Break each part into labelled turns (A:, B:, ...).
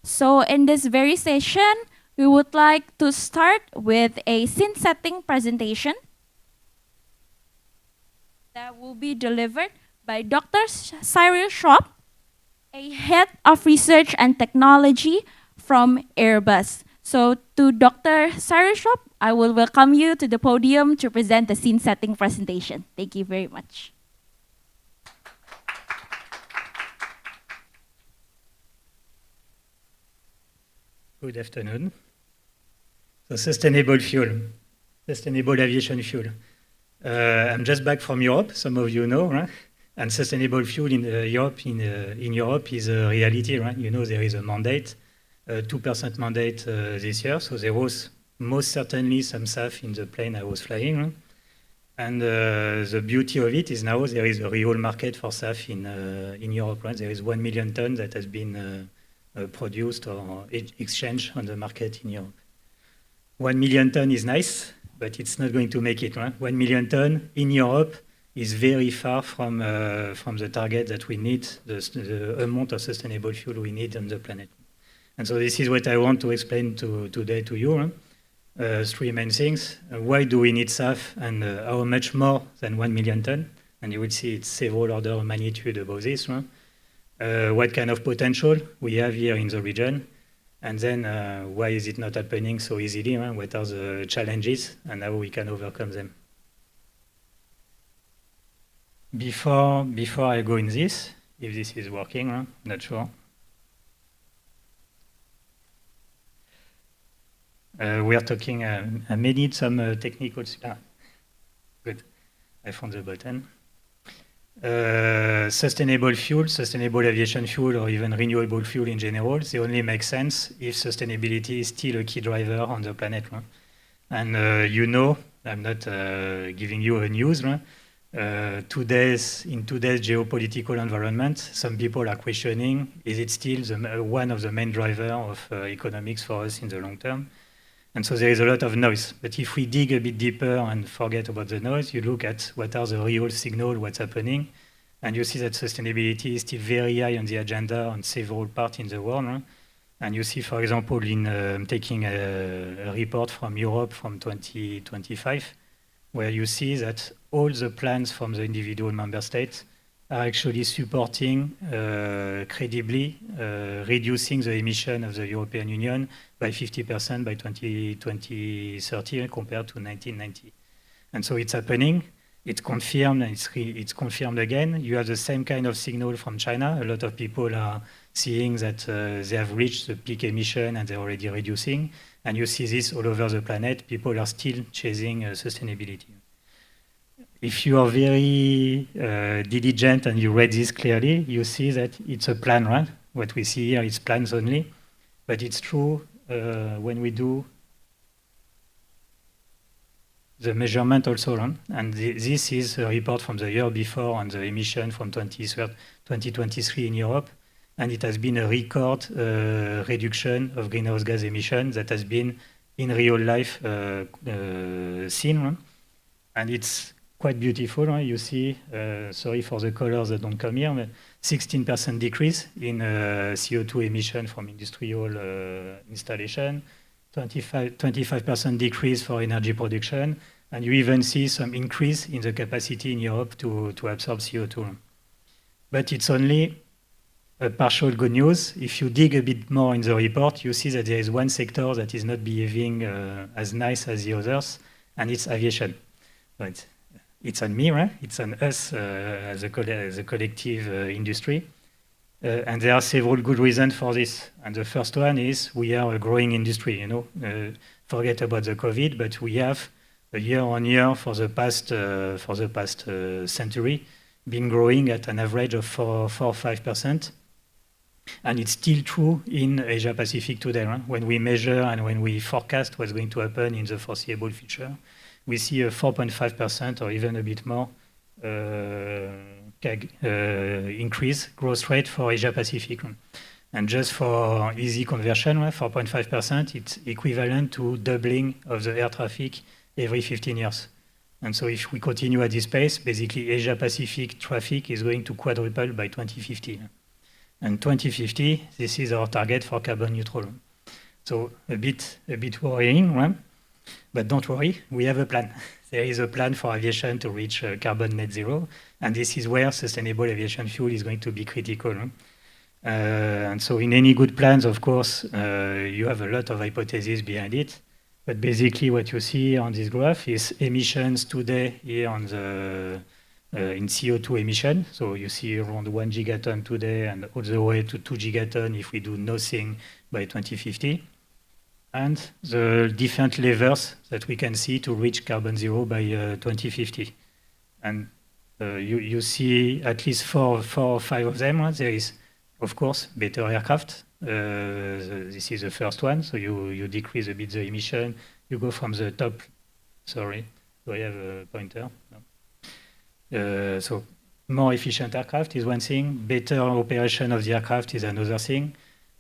A: So in this very session, we would like to start with a scene setting presentation that will be delivered by Dr. Cyrille Schwob, a head of research and technology from Airbus. So to Dr. Cyrille Schwob, I will welcome you to the podium to present the scene setting presentation. Thank you very much.
B: Good afternoon. So sustainable fuel, sustainable aviation fuel. I'm just back from Europe, some of you know, right? And sustainable fuel in Europe is a reality, right? You know, there is a mandate, 2% mandate this year. So there was most certainly some SAF in the plane I was flying. Right? And the beauty of it is now there is a real market for SAF in Europe. Right? There is 1 million tons that has been produced or exchanged on the market in Europe. 1 million tons is nice, but it's not going to make it. Right? 1 million tons in Europe is very far from the target that we need, the amount of sustainable fuel we need on the planet. And so this is what I want to explain today to you. Three main things. Why do we need SAF and how much more than 1 million tons? And you will see it's several order of magnitude above this. Right? What kind of potential we have here in the region, and then why is it not happening so easily? Right? What are the challenges and how we can overcome them? Before I go in this, if this is working, right? Not sure. We are talking, I may need some technical, good, I found the button. Sustainable fuel, sustainable aviation fuel, or even renewable fuel in general, they only make sense if sustainability is still a key driver on the planet. Right? And you know, I'm not giving you a news. Right? In today's geopolitical environment, some people are questioning, is it still one of the main drivers of economics for us in the long term? And so there is a lot of noise. But if we dig a bit deeper and forget about the noise, you look at what are the real signals, what's happening, and you see that sustainability is still very high on the agenda on several parts in the world. Right? And you see, for example, in taking a report from Europe from 2025, where you see that all the plans from the individual member states are actually supporting credibly reducing the emission of the European Union by 50% by 2030 compared to 1990. And so it's happening. It's confirmed, and it's confirmed again. You have the same kind of signal from China. A lot of people are seeing that they have reached the peak emission and they're already reducing. And you see this all over the planet. People are still chasing sustainability. If you are very diligent and you read this clearly, you see that it's a plan, right? What we see here is plans only. But it's true when we do the measurement also. Right? And this is a report from the year before on the emission from 2023 in Europe. And it has been a record reduction of greenhouse gas emissions that has been in real life seen. Right? And it's quite beautiful. Right? You see, sorry for the colors that don't come here, but 16% decrease in CO2 emission from industrial installation, 25% decrease for energy production, and you even see some increase in the capacity in Europe to absorb CO2. But it's only a partial good news. If you dig a bit more in the report, you see that there is one sector that is not behaving as nice as the others, and it's aviation. Right? It's on me, right? It's on us as a collective industry. And there are several good reasons for this. And the first one is we are a growing industry, you know. Forget about the COVID, but we have a year on year for the past century been growing at an average of 4 or 5%. And it's still true in Asia Pacific today. Right? When we measure and when we forecast what's going to happen in the foreseeable future, we see a 4.5% or even a bit more increase growth rate for Asia Pacific. And just for easy conversion, 4.5%, it's equivalent to doubling of the air traffic every 15 years. And so if we continue at this pace, basically Asia Pacific traffic is going to quadruple by 2050. And 2050, this is our target for carbon neutral. So a bit worrying, right? But don't worry, we have a plan. There is a plan for aviation to reach carbon net zero, and this is where sustainable aviation fuel is going to be critical. And so in any good plans, of course, you have a lot of hypotheses behind it. But basically what you see on this graph is emissions today here on the in CO2 emission. So you see around 1 gigaton today and all the way to 2 gigaton if we do nothing by 2050. And the different levers that we can see to reach carbon zero by 2050. And you see at least four or five of them. There is, of course, better aircraft. This is the first one. So you decrease a bit the emission. You go from the top. Sorry, do I have a pointer? No. So more efficient aircraft is one thing. Better operation of the aircraft is another thing.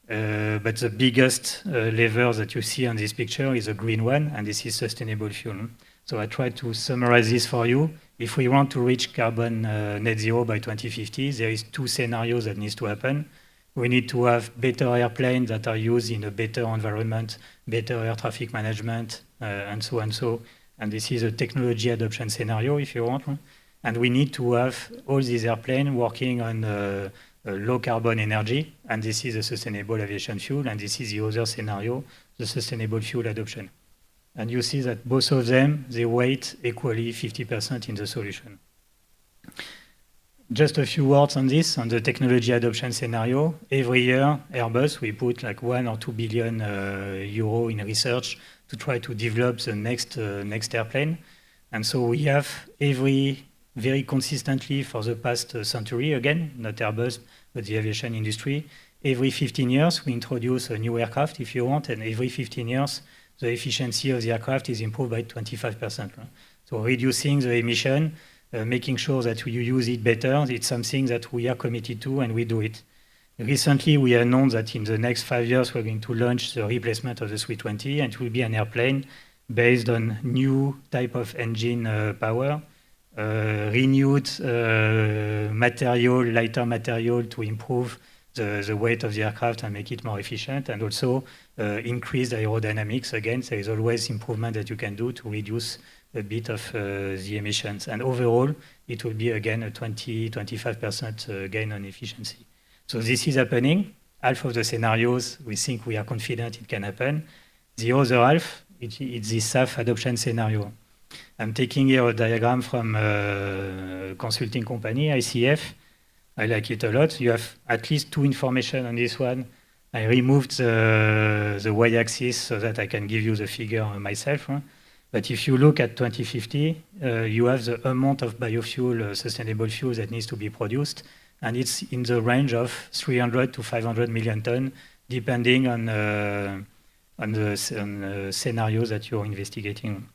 B: But the biggest lever that you see on this picture is a green one, and this is sustainable fuel. So I tried to summarize this for you. If we want to reach carbon net zero by 2050, there is two scenarios that needs to happen. We need to have better airplanes that are used in a better environment, better air traffic management, and so and so. And this is a technology adoption scenario, if you want. And we need to have all these airplanes working on low carbon energy, and this is a sustainable aviation fuel, and this is the other scenario, the sustainable fuel adoption. And you see that both of them, they weight equally 50% in the solution. Just a few words on this, on the technology adoption scenario. Every year, Airbus, we put like 1 or 2 billion euro in research to try to develop the next airplane. And so we have very consistently for the past century, again, not Airbus, but the aviation industry, every 15 years, we introduce a new aircraft, if you want, and every 15 years, the efficiency of the aircraft is improved by 25%. So reducing the emission, making sure that you use it better, it's something that we are committed to, and we do it. Recently, we announced that in the next 5 years, we're going to launch the replacement of the 320, and it will be an airplane based on new type of engine power, renewed material, lighter material to improve the weight of the aircraft and make it more efficient, and also increase aerodynamics. Again, there is always improvement that you can do to reduce a bit of the emissions. And overall, it will be again a 20-25% gain on efficiency. So this is happening. Half of the scenarios, we think we are confident it can happen. The other half, it's the SAF adoption scenario. I'm taking here a diagram from a consulting company, ICF. I like it a lot. You have at least two information on this one. I removed the y-axis so that I can give you the figure myself. But if you look at 2050, you have the amount of biofuel, sustainable fuel that needs to be produced, and it's in the range of 300 to 500 million tons, depending on the scenarios that you're investigating.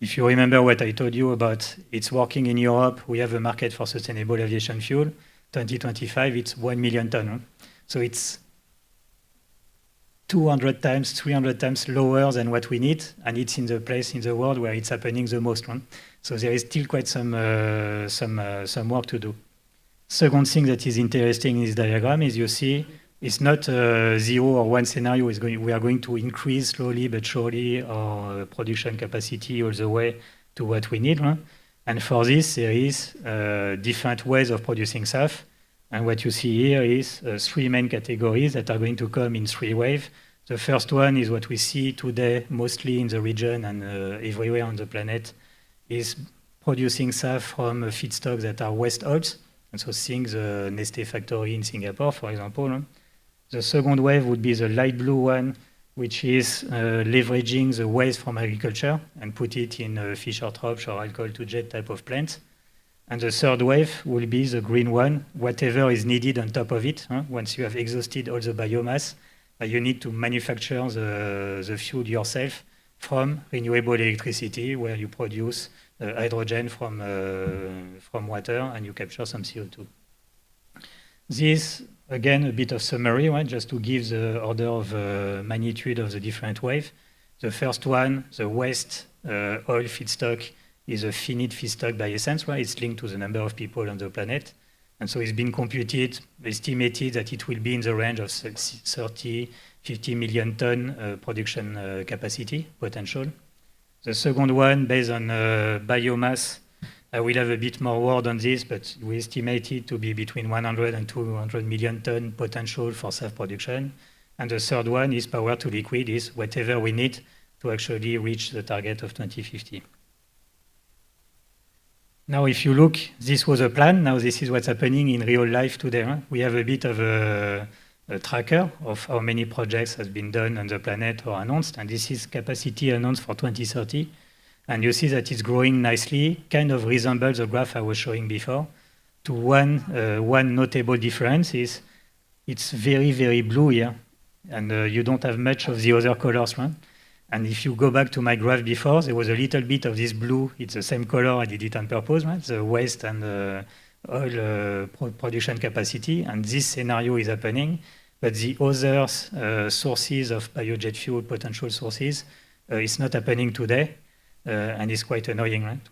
B: If you remember what I told you about it's working in Europe, we have a market for sustainable aviation fuel. 2025, it's 1 million tons. So it's 200 times, 300 times lower than what we need, and it's in the place in the world where it's happening the most. So there is still quite some work to do. Second thing that is interesting in this diagram is you see it's not 0 or 1 scenario. We are going to increase slowly but surely our production capacity all the way to what we need. And for this, there is different ways of producing SAF. And what you see here is 3 main categories that are going to come in 3 waves. The first one is what we see today, mostly in the region and everywhere on the planet, is producing SAF from feedstocks that are waste oils. And so think the Neste factory in Singapore, for example. The second wave would be the light blue one, which is leveraging the waste from agriculture and put it in fish or trops or alcohol-to-jet type of plants. And the third wave will be the green one, whatever is needed on top of it. Once you have exhausted all the biomass, you need to manufacture the fuel yourself from renewable electricity, where you produce hydrogen from water and you capture some CO2. This, again, a bit of summary, right? Just to give the order of magnitude of the different waves. The first one, the waste oil feedstock, is a finite feedstock by essence, right? It's linked to the number of people on the planet. And so it's been computed, estimated that it will be in the range of 30, 50 million ton production capacity potential. The second one, based on biomass, I will have a bit more word on this, but we estimate it to be between 100 and 200 million ton potential for SAF production. And the third one is power to liquid, is whatever we need to actually reach the target of 2050. Now, if you look, this was a plan. Now, this is what's happening in real life today. Huh? We have a bit of a tracker of how many projects has been done on the planet or announced, and this is capacity announced for 2030. And you see that it's growing nicely, kind of resembles the graph I was showing before. To one notable difference is it's very, very blue here, and you don't have much of the other colors, right? And if you go back to my graph before, there was a little bit of this blue. It's the same color, I did it on purpose, right? The waste and oil production capacity. And this scenario is happening. But the other sources of biojet fuel, potential sources, it's not happening today. And it's quite annoying, right?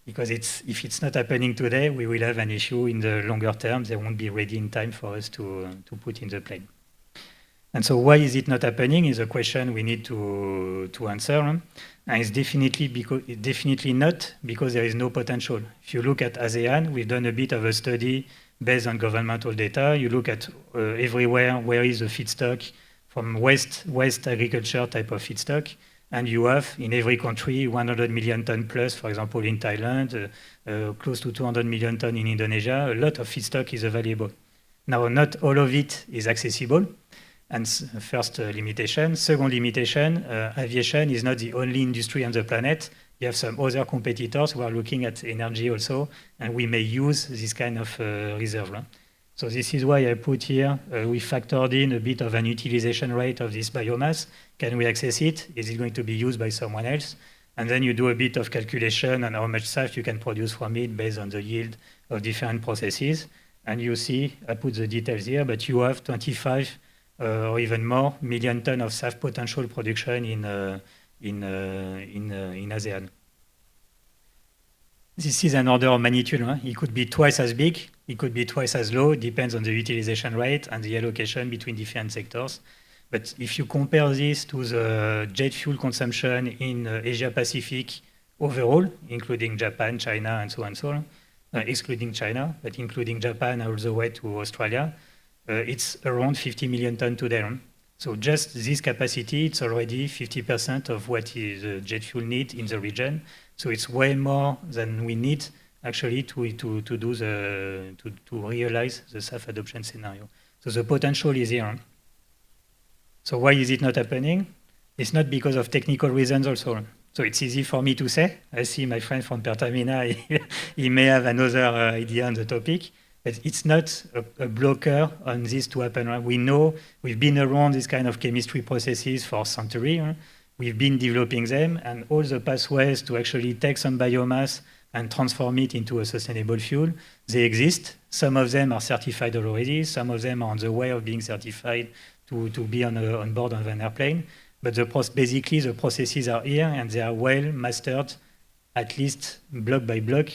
B: Because if it's not happening today, we will have an issue in the longer term. They won't be ready in time for us to put in the plane. And so why is it not happening is a question we need to answer. And it's definitely not because there is no potential. If you look at ASEAN, we've done a bit of a study based on governmental data. You look at everywhere, where is the feedstock from waste agriculture type of feedstock. And you have in every country 100 million ton plus, for example, in Thailand, close to 200 million ton in Indonesia. A lot of feedstock is available. Now, not all of it is accessible. And first limitation. Second limitation, aviation is not the only industry on the planet. You have some other competitors who are looking at energy also, and we may use this kind of reserve. Right? So this is why I put here, we factored in a bit of an utilization rate of this biomass. Can we access it? Is it going to be used by someone else? And then you do a bit of calculation on how much SAF you can produce from it based on the yield of different processes. And you see, I put the details here, but you have 25 or even more million ton of SAF potential production in ASEAN. This is an order of magnitude. Huh? It could be twice as big, it could be twice as low, depends on the utilization rate and the allocation between different sectors. But if you compare this to the jet fuel consumption in Asia Pacific overall, including Japan, China, and so on, excluding China, but including Japan all the way to Australia, it's around 50 million tons today. So just this capacity, it's already 50% of what is jet fuel need in the region. So it's way more than we need actually to realize the SAF adoption scenario. So the potential is here. So why is it not happening? It's not because of technical reasons also. So it's easy for me to say. I see my friend from Pertamina, he may have another idea on the topic. But it's not a blocker on this to happen. Right? We know we've been around this kind of chemistry processes for centuries. Right? We've been developing them, and all the pathways to actually take some biomass and transform it into a sustainable fuel, they exist. Some of them are certified already. Some of them are on the way of being certified to be on board of an airplane. But basically, the processes are here, and they are well mastered, at least block by block,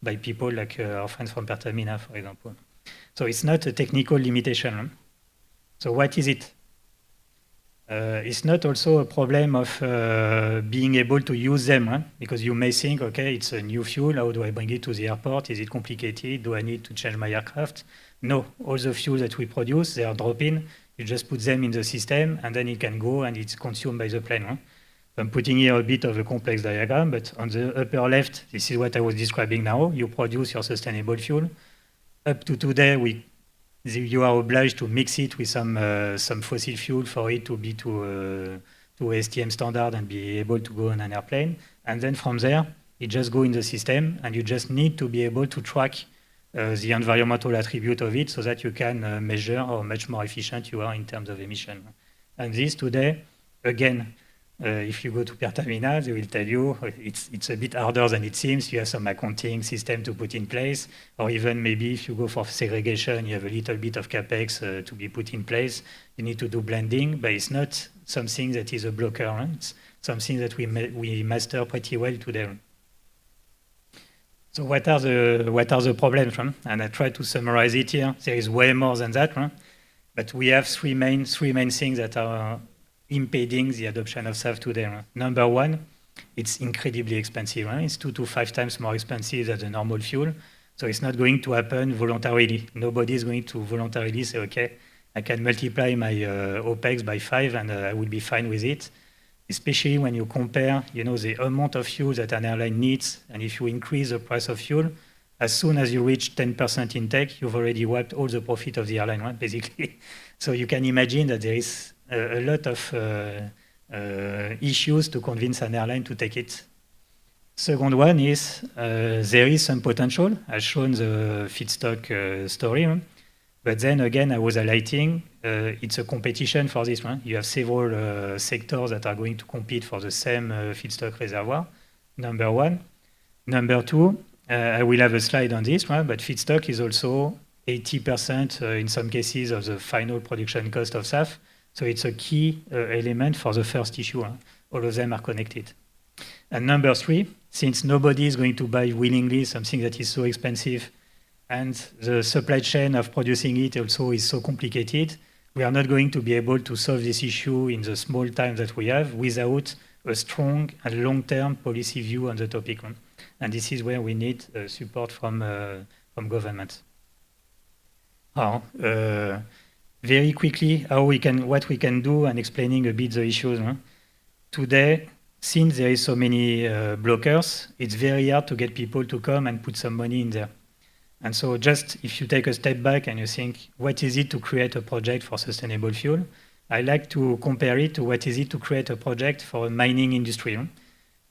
B: by people like our friends from Pertamina, for example. So it's not a technical limitation. Huh? So what is it? It's not also a problem of being able to use them, huh? Because you may think, okay, it's a new fuel, how do I bring it to the airport? Is it complicated? Do I need to change my aircraft? No, all the fuels that we produce, they are drop-in. You just put them in the system, and then it can go, and it's consumed by the plane. Huh? I'm putting here a bit of a complex diagram, but on the upper left, this is what I was describing now. You produce your sustainable fuel. Up to today, you are obliged to mix it with some fossil fuel for it to be to STM standard and be able to go on an airplane. And then from there, it just go in the system, and you just need to be able to track the environmental attribute of it so that you can measure how much more efficient you are in terms of emission. And this today, again, if you go to Pertamina, they will tell you it's a bit harder than it seems. You have some accounting system to put in place, or even maybe if you go for segregation, you have a little bit of capex to be put in place. You need to do blending, but it's not something that is a blocker. Right? It's something that we master pretty well today. So what are the problems? Right? And I try to summarize it here. There is way more than that, right? But we have three main things that are impeding the adoption of SAF today. Right? Number one, it's incredibly expensive. Right? It's 2 to 5 times more expensive than the normal fuel. So it's not going to happen voluntarily. Nobody is going to voluntarily say, okay, I can multiply my OPEX by 5 and I will be fine with it. Especially when you compare, the amount of fuel that an airline needs, and if you increase the price of fuel, as soon as you reach 10% intake, you've already wiped all the profit of the airline, right, basically. So you can imagine that there is a lot of issues to convince an airline to take it. Second one is there is some potential, as shown the feedstock story. Right? But then again, I was highlighting, it's a competition for this. Right? You have several sectors that are going to compete for the same feedstock reservoir, number one. Number two, I will have a slide on this, right? But feedstock is also 80% in some cases of the final production cost of SAF. So it's a key element for the first issue. Right? All of them are connected. And number three, since nobody is going to buy willingly something that is so expensive, and the supply chain of producing it also is so complicated, we are not going to be able to solve this issue in the small time that we have without a strong and long-term policy view on the topic. And this is where we need support from government. Very quickly, what we can do, and explaining a bit the issues. Today, since there is so many blockers, it's very hard to get people to come and put some money in there. And so just if you take a step back and you think, what is it to create a project for sustainable fuel? I like to compare it to what is it to create a project for a mining industry.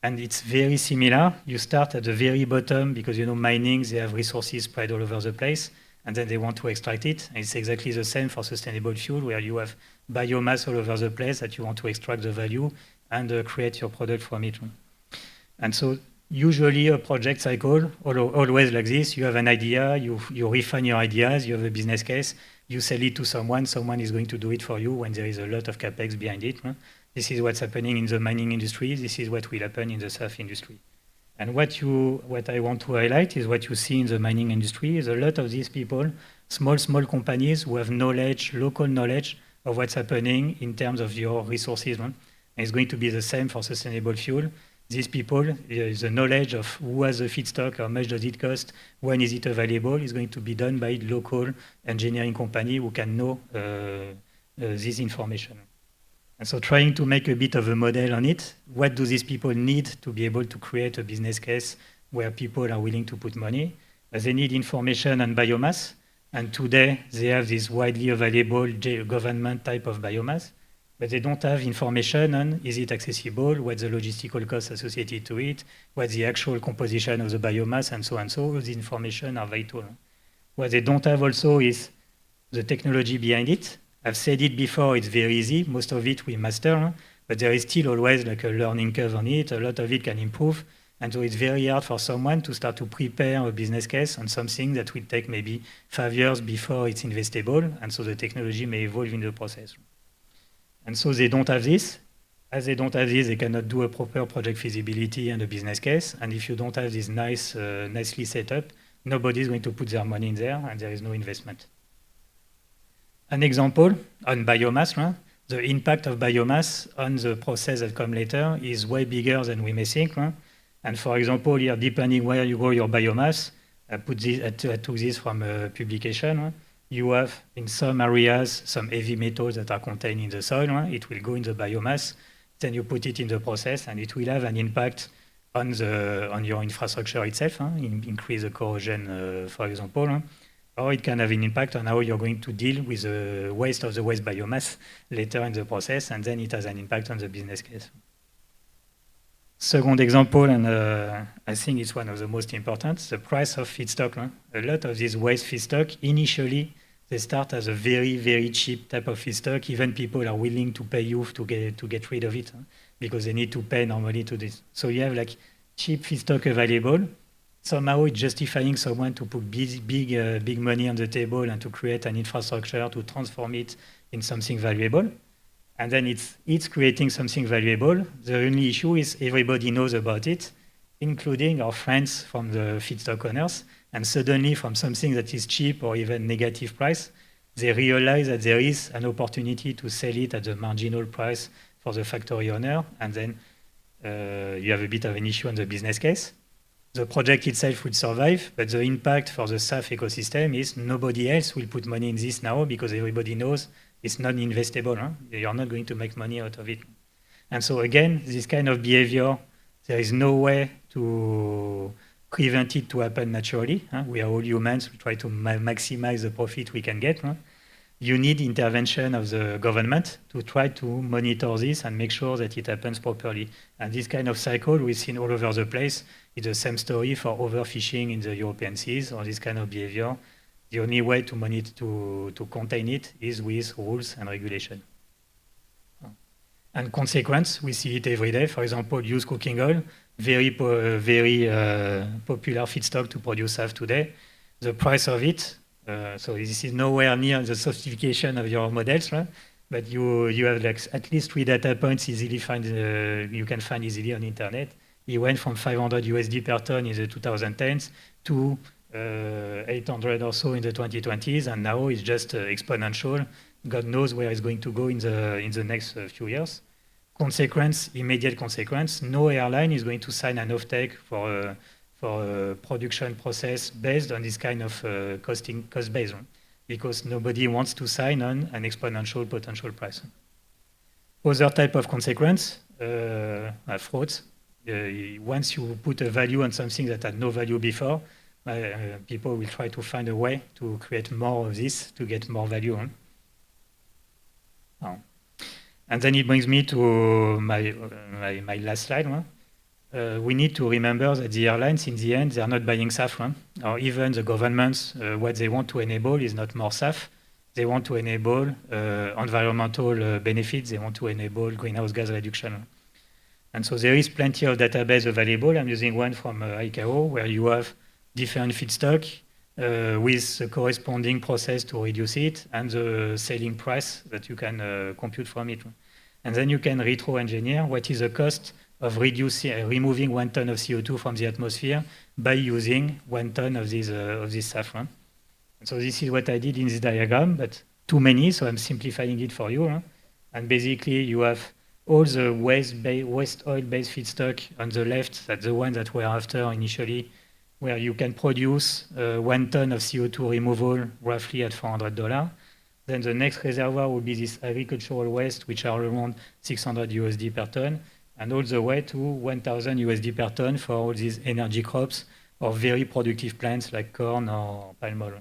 B: And it's very similar. You start at the very bottom because, mining, they have resources spread all over the place, and then they want to extract it. And it's exactly the same for sustainable fuel, where you have biomass all over the place that you want to extract the value and create your product from it. And so usually a project cycle, always like this, you have an idea, you refine your ideas, you have a business case, you sell it to someone is going to do it for you when there is a lot of capex behind it. This is what's happening in the mining industry, this is what will happen in the SAF industry. And what I want to highlight is what you see in the mining industry is a lot of these people, small companies who have knowledge, local knowledge of what's happening in terms of your resources. And it's going to be the same for sustainable fuel. These people, the knowledge of who has the feedstock, how much does it cost, when is it available, is going to be done by local engineering company who can know this information. And so trying to make a bit of a model on it, what do these people need to be able to create a business case where people are willing to put money? They need information on biomass, and today they have this widely available government type of biomass, but they don't have information on is it accessible, what's the logistical cost associated to it, what's the actual composition of the biomass, and so on. So all the information are vital. What they don't have also is the technology behind it. I've said it before, it's very easy. Most of it we master, but there is still always like a learning curve on it. A lot of it can improve. And so it's very hard for someone to start to prepare a business case on something that will take maybe 5 years before it's investable. And so the technology may evolve in the process. And so they don't have this. As they don't have this, they cannot do a proper project feasibility and a business case. And if you don't have this nicely set up, nobody is going to put their money in there, and there is no investment. An example on biomass, right? The impact of biomass on the process that come later is way bigger than we may think. Right? And for example, here, depending where you grow your biomass, I took this from a publication. Right? You have, in some areas, some heavy metals that are contained in the soil. Right? It will go in the biomass. Then you put it in the process, and it will have an impact on your infrastructure itself, increase the corrosion, for example. Right? Or it can have an impact on how you're going to deal with the waste of the waste biomass later in the process, and then it has an impact on the business case. Second example, and I think it's one of the most important, the price of feedstock. Right? A lot of this waste feedstock, initially, they start as a very, very cheap type of feedstock. Even people are willing to pay you to get rid of it, because they need to pay normally to this. So you have like cheap feedstock available. Somehow it's justifying someone to put big money on the table and to create an infrastructure to transform it in something valuable. And then it's creating something valuable. The only issue is everybody knows about it. including our friends from the feedstock owners. And suddenly, from something that is cheap or even negative price, they realize that there is an opportunity to sell it at the marginal price for the factory owner. And then you have a bit of an issue on the business case. The project itself will survive, but the impact for the SAF ecosystem is nobody else will put money in this now because everybody knows it's non-investable. Huh? You're not going to make money out of it. And so again, this kind of behavior, there is no way to prevent it to happen naturally. Huh? We are all humans. We try to maximize the profit we can get. Huh? You need intervention of the government to try to monitor this and make sure that it happens properly. And this kind of cycle we've seen all over the place. It's the same story for overfishing in the European seas or this kind of behavior. The only way to monitor, to contain it is with rules and regulation. And consequence, we see it every day. For example, used cooking oil, very popular feedstock to produce SAF today. The price of it, so this is nowhere near the sophistication of your models, right? But you have like at least 3 data points easily you can find easily on the internet. It went from 500 USD per ton in the 2010s to 800 or so in the 2020s, and now it's just exponential. God knows where it's going to go in the next few years. Consequence, immediate consequence, no airline is going to sign an offtake for a production process based on this kind of cost base, right? Because nobody wants to sign on an exponential potential price. Other type of consequence, frauds. Once you put a value on something that had no value before, people will try to find a way to create more of this to get more value on. And then it brings me to my last slide. We need to remember that the airlines, in the end, they are not buying SAF, or even the governments. What they want to enable is not more SAF. They want to enable environmental benefits. They want to enable greenhouse gas reduction. And so there is plenty of database available. I'm using one from ICAO, where you have different feedstock with the corresponding process to reduce it and the selling price that you can compute from it. And then you can retro-engineer what is the cost of removing 1 ton of CO2 from the atmosphere by using 1 ton of this SAF. And so this is what I did in this diagram, but too many, so I'm simplifying it for you. And basically, you have all the waste oil-based feedstock on the left, that's the one that we're after initially, where you can produce 1 ton of CO2 removal roughly at $400. Then the next reservoir will be this agricultural waste, which are around 600 USD per ton, and all the way to 1,000 USD per ton for all these energy crops or very productive plants like corn or palm oil.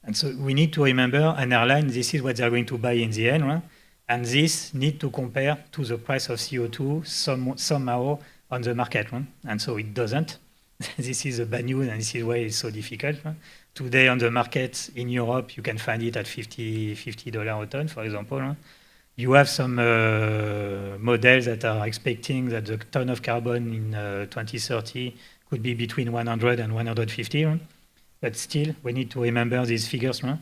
B: And so we need to remember an airline, this is what they're going to buy in the end, right? And this need to compare to the price of CO2 somehow on the market. Right? And so it doesn't. This is a bad news, and this is why it's so difficult. Right? Today on the market in Europe, you can find it at $50 a ton, for example. Right? You have some models that are expecting that the ton of carbon in 2030 could be between 100 and 150. Right? But still, we need to remember these figures. Right?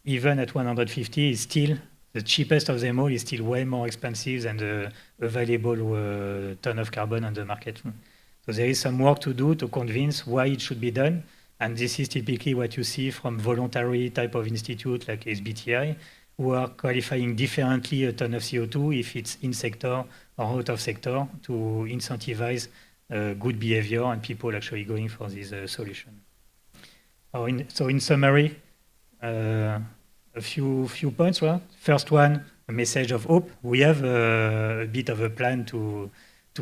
B: Even at 150, it's still the cheapest of them all is still way more expensive than the available ton of carbon on the market. So there is some work to do to convince why it should be done. And this is typically what you see from voluntary type of institute like SBTi, who are qualifying differently a ton of CO2 if it's in sector or out of sector to incentivize good behavior and people actually going for this solution. So in summary, a few points. Well, first one, a message of hope. We have a bit of a plan to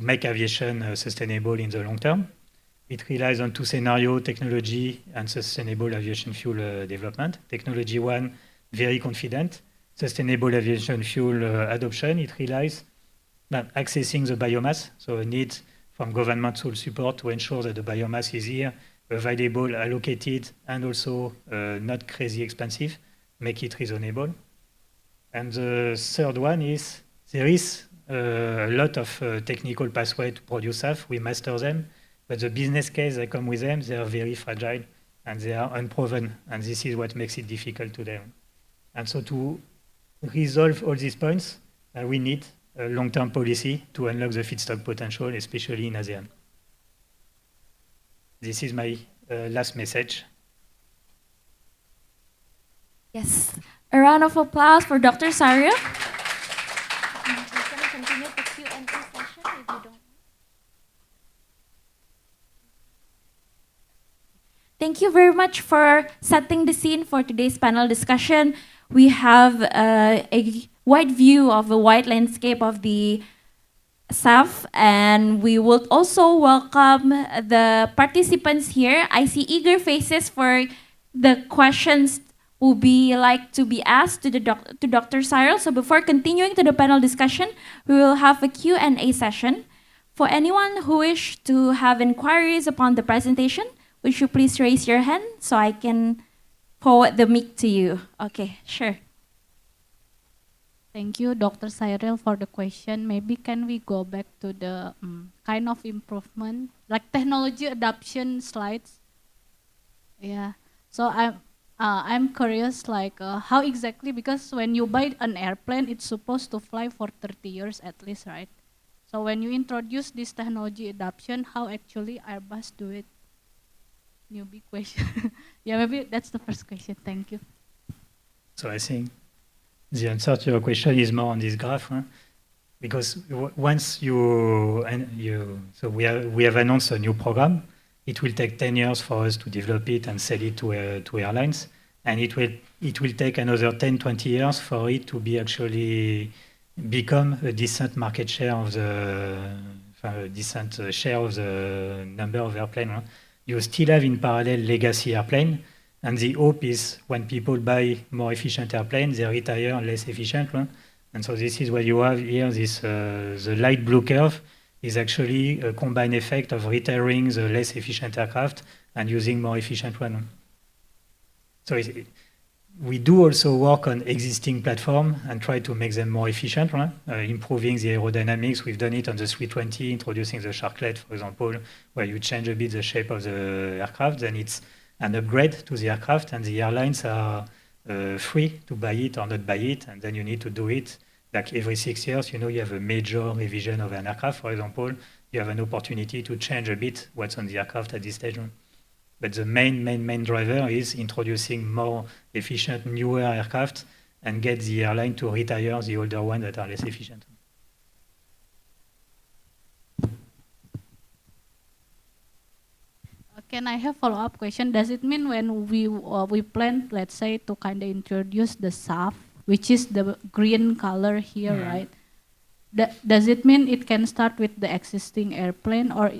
B: make aviation sustainable in the long term. It relies on 2 scenarios, technology and sustainable aviation fuel development. Technology 1, very confident. Sustainable aviation fuel adoption, it relies on accessing the biomass, so a need from governmental support to ensure that the biomass is here, available, allocated, and also not crazy expensive, make it reasonable. And the third one is there is a lot of technical pathway to produce SAF. We master them, but the business case that come with them, they are very fragile and they are unproven. And this is what makes it difficult today. And so to resolve all these points, we need a long-term policy to unlock the feedstock potential, especially in ASEAN. This is my last message.
A: Yes. A round of applause for Dr. Cyrille. We're going to continue the Q&A session if you don't. Thank you very much for setting the scene for today's panel discussion. We have a wide view of the wide landscape of the SAF, and we would also welcome the participants here. I see eager faces for the questions will be like to be asked to Dr. Cyrille. So before continuing to the panel discussion, we will have a Q&A session. For anyone who wish to have inquiries upon the presentation, would you please raise your hand so I can forward the mic to you? Okay, sure.
C: Thank you, Dr. Cyrille, for the question. Maybe can we go back to the kind of improvement, like technology adoption slides? Yeah. So I'm curious, like how exactly, because when you buy an airplane, it's supposed to fly for 30 years at least, right? So when you introduce this technology adoption, how actually Airbus do it? New big question. Yeah, maybe that's the first question. Thank you.
B: So I think the answer to your question is more on this graph, huh? Because once so we have announced a new program. It will take 10 years for us to develop it and sell it to airlines, and it will take another 10, 20 years for it to be actually become a decent market share of a decent share of the number of airplanes. Huh? You still have in parallel legacy airplane, and the hope is when people buy more efficient airplanes, they retire less efficient. Huh? And so this is what you have here. This the light blue curve is actually a combined effect of retiring the less efficient aircraft and using more efficient one. So we do also work on existing platform and try to make them more efficient, right? Improving the aerodynamics. We've done it on the 320, introducing the sharklet, for example, where you change a bit the shape of the aircraft. Then it's an upgrade to the aircraft, and the airlines are free to buy it or not buy it, and then you need to do it like every 6 years. You know, you have a major revision of an aircraft, for example. You have an opportunity to change a bit what's on the aircraft at this stage. But the main driver is introducing more efficient, newer aircraft and get the airline to retire the older ones that are less efficient.
C: Can I have follow-up question? Does it mean when we plan, let's say, to kind of introduce the SAF, which is the green color here, right? Does it mean it can start with the existing airplane, or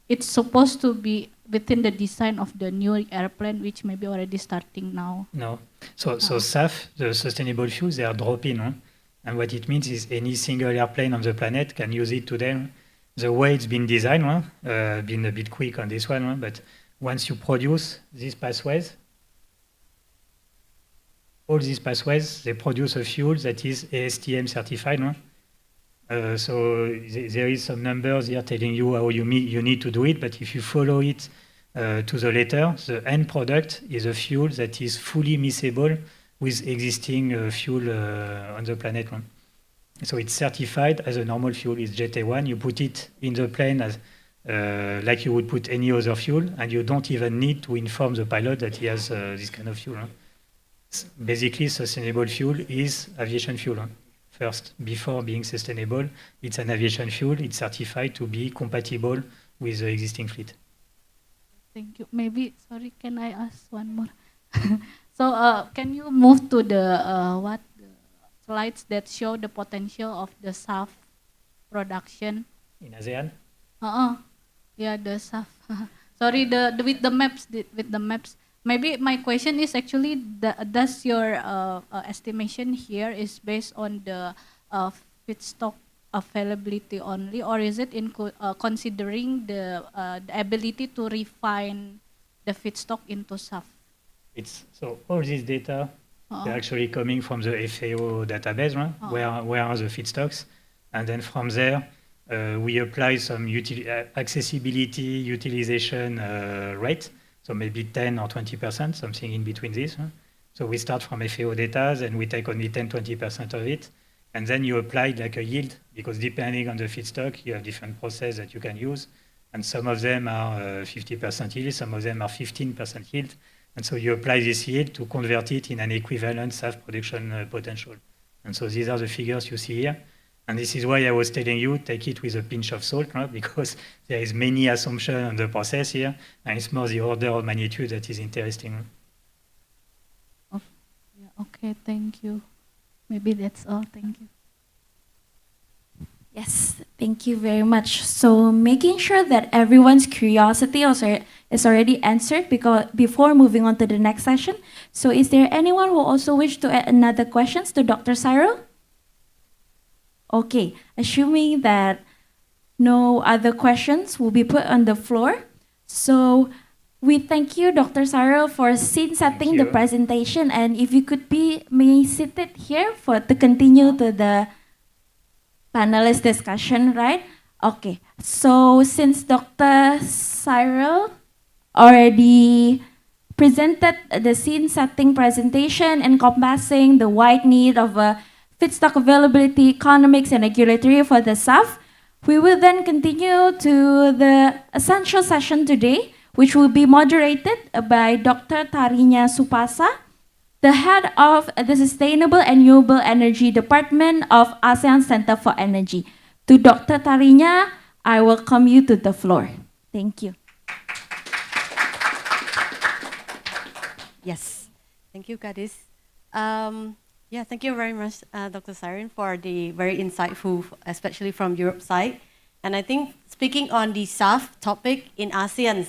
C: it's supposed to be within the design of the new airplane, which may be already starting now?
B: No. So SAF, the sustainable fuels, they are drop-in. Huh? And what it means is any single airplane on the planet can use it today. The way it's been designed, been a bit quick on this one, but once you produce these pathways, all these pathways, they produce a fuel that is ASTM certified. So there is some numbers here telling you how you need to do it, but if you follow it to the letter, the end product is a fuel that is fully miscible with existing fuel on the planet. So it's certified as a normal fuel. It's JT1. You put it in the plane as like you would put any other fuel, and you don't even need to inform the pilot that he has this kind of fuel. Basically, sustainable fuel is aviation fuel. First, before being sustainable, it's an aviation fuel. It's certified to be compatible with the existing fleet.
C: Thank you. Maybe, sorry, can I ask one more? So can you move to the slides that show the potential of the SAF production?
B: In ASEAN?
C: Yeah, the SAF. Sorry, with the maps. Maybe my question is actually, does your estimation here is based on the feedstock availability only, or is it considering the ability to refine the feedstock into SAF?
B: So all this data, they're actually coming from the FAO database, right? Where are the feedstocks? And then from there, we apply some accessibility utilization rate. So maybe 10 or 20%, something in between this. Huh? So we start from FAO data, and we take only 10, 20% of it. And then you apply like a yield, because depending on the feedstock, you have different process that you can use. And some of them are 50% yield, some of them are 15% yield. And so you apply this yield to convert it in an equivalent SAF production potential. And so these are the figures you see here. And this is why I was telling you, take it with a pinch of salt, right? Because there is many assumptions on the process here, and it's more the order of magnitude that is interesting.
C: Okay, thank you. Maybe that's all. Thank you.
A: Yes, thank you very much. So making sure that everyone's curiosity is already answered before moving on to the next session. So is there anyone who also wish to add another questions to Dr. Cyrille? Okay, assuming that no other questions will be put on the floor. So we thank you, Dr. Cyrille, for scene setting the presentation. And if you could be seated here to continue to the panelist discussion, right? Okay, so since Dr. Cyrille already presented the scene setting presentation encompassing the wide need of feedstock availability, economics, and regulatory for the SAF, we will then continue to the essential session today, which will be moderated by Dr. Tharinya Supasa, the head of the Sustainable and Renewable Energy Department of ASEAN Center for Energy. To Dr. Tharinya, I welcome you to the floor. Thank you.
D: Yes, thank you, Gadis. Yeah, thank you very much, Dr. Cyrille, for the very insightful, especially from Europe side. And I think speaking on the SAF topic in ASEAN,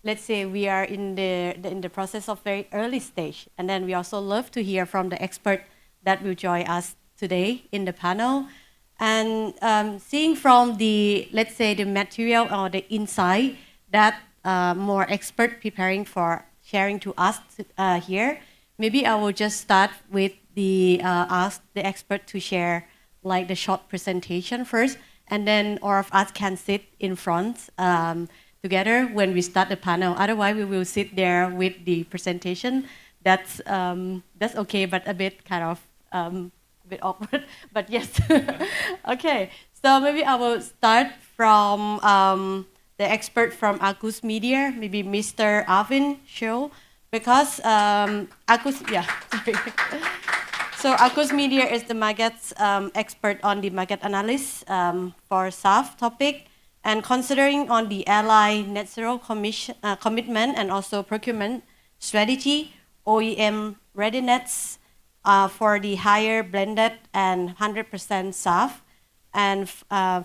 D: let's say we are in the process of very early stage, and then we also love to hear from the expert that will join us today in the panel. And seeing from the, let's say, the material or the insight that more expert preparing for sharing to us here, maybe I will just start with the ask the expert to share like the short presentation first, and then all of us can sit in front together when we start the panel. Otherwise, we will sit there with the presentation. That's okay, but a bit kind of a bit awkward. But yes, okay. So maybe I will start from the expert from Agus Media, maybe Mr. Alvin show, because Agus, yeah, sorry. So Agus Media is the markets expert on the market analysis for SAF topic, and considering on the airline net zero commitment and also procurement strategy, OEM readiness for the higher blended and 100% SAF, and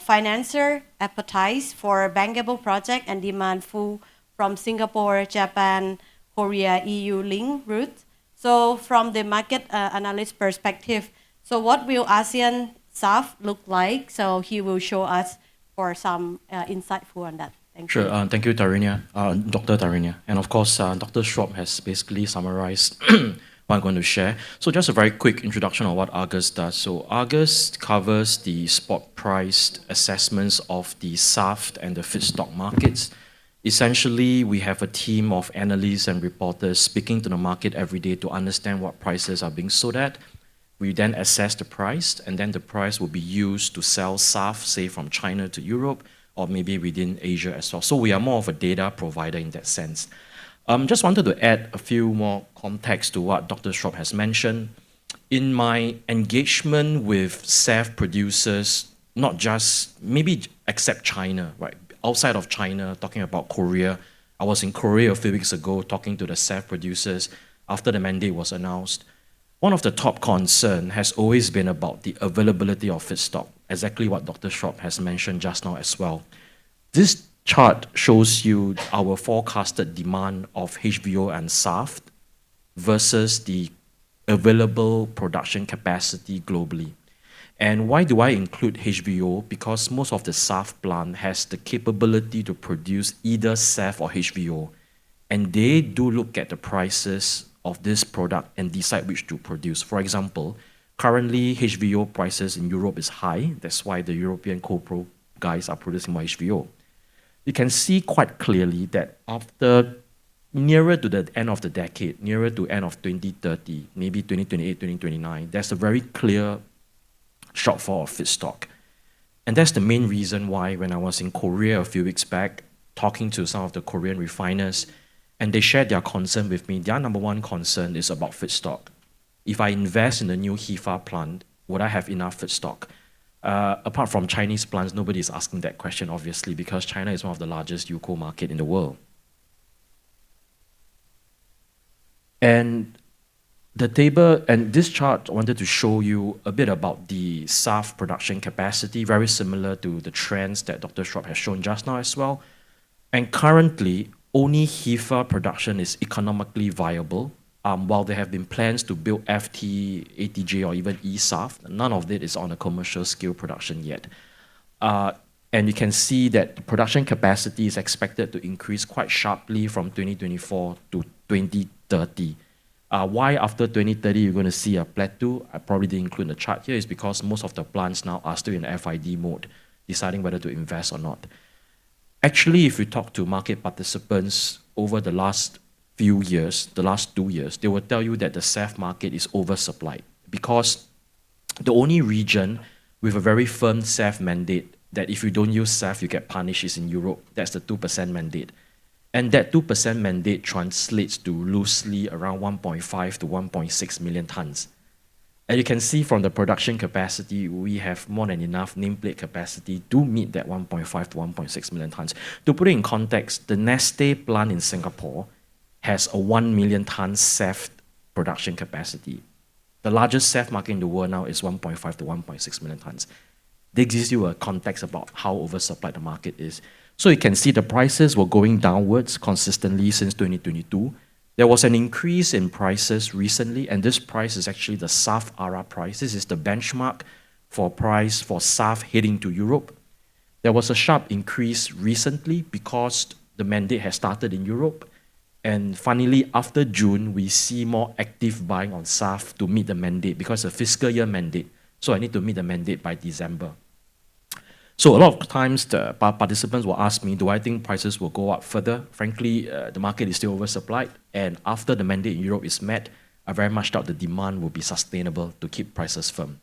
D: financer appetite for bankable project and demand full from Singapore, Japan, Korea, EU link route. So from the market analyst perspective, so what will ASEAN SAF look like? So he will show us for some insightful on that. Thank you.
E: Sure, thank you, Tharinya, Dr. Tharinya. And of course, Dr. Schwob has basically summarized what I'm going to share. So just a very quick introduction of what Argus does. So Argus covers the spot priced assessments of the SAF and the feedstock markets. Essentially, we have a team of analysts and reporters speaking to the market every day to understand what prices are being sold at. We then assess the price, and then the price will be used to sell SAF, say from China to Europe, or maybe within Asia as well. So we are more of a data provider in that sense. Just wanted to add a few more context to what Dr. Schwob has mentioned. In my engagement with SAF producers, not just, maybe except China, right? Outside of China, talking about Korea. I was in Korea a few weeks ago talking to the SAF producers after the mandate was announced. One of the top concerns has always been about the availability of feedstock, exactly what Dr. Schwob has mentioned just now as well. This chart shows you our forecasted demand of HVO and SAF versus the available production capacity globally. And why do I include HVO? Because most of the SAF plant has the capability to produce either SAF or HVO. And they do look at the prices of this product and decide which to produce. For example, currently HVO prices in Europe is high. That's why the European co-pro guys are producing more HVO. You can see quite clearly that after nearer to the end of the decade, nearer to end of 2030, maybe 2028, 2029, there's a very clear shortfall of feedstock. And that's the main reason why when I was in Korea a few weeks back, talking to some of the Korean refiners, and they shared their concern with me. Their number one concern is about feedstock. If I invest in a new HEFA plant, would I have enough feedstock? Apart from Chinese plants, nobody is asking that question, obviously, because China is one of the largest UCO market in the world. And the table, and this chart, I wanted to show you a bit about the SAF production capacity, very similar to the trends that Dr. Schwob has shown just now as well. And currently, only HEFA production is economically viable, while there have been plans to build FT, ATJ, or even eSAF. None of it is on a commercial scale production yet. And you can see that the production capacity is expected to increase quite sharply from 2024 to 2030. Why after 2030 you're going to see a plateau? I probably didn't include in the chart here, is because most of the plants now are still in FID mode, deciding whether to invest or not. Actually, if you talk to market participants over the last few years, the last 2 years, they will tell you that the SAF market is oversupplied, because the only region with a very firm SAF mandate that if you don't use SAF, you get punished is in Europe. That's the 2% mandate. And that 2% mandate translates to loosely around 1.5 to 1.6 million tons. And you can see from the production capacity, we have more than enough nameplate capacity to meet that 1.5 to 1.6 million tons. To put it in context, the Neste plant in Singapore has a 1 million ton SAF production capacity. The largest SAF market in the world now is 1.5 to 1.6 million tons. This gives you a context about how oversupplied the market is. So you can see the prices were going downwards consistently since 2022. There was an increase in prices recently, and this price is actually the SAF ARA price. This is the benchmark for price for SAF heading to Europe. There was a sharp increase recently because the mandate has started in Europe. And finally, after June, we see more active buying on SAF to meet the mandate, because it's a fiscal year mandate. So I need to meet the mandate by December. So a lot of times the participants will ask me, do I think prices will go up further? Frankly, the market is still oversupplied. And after the mandate in Europe is met, I very much doubt the demand will be sustainable to keep prices firm.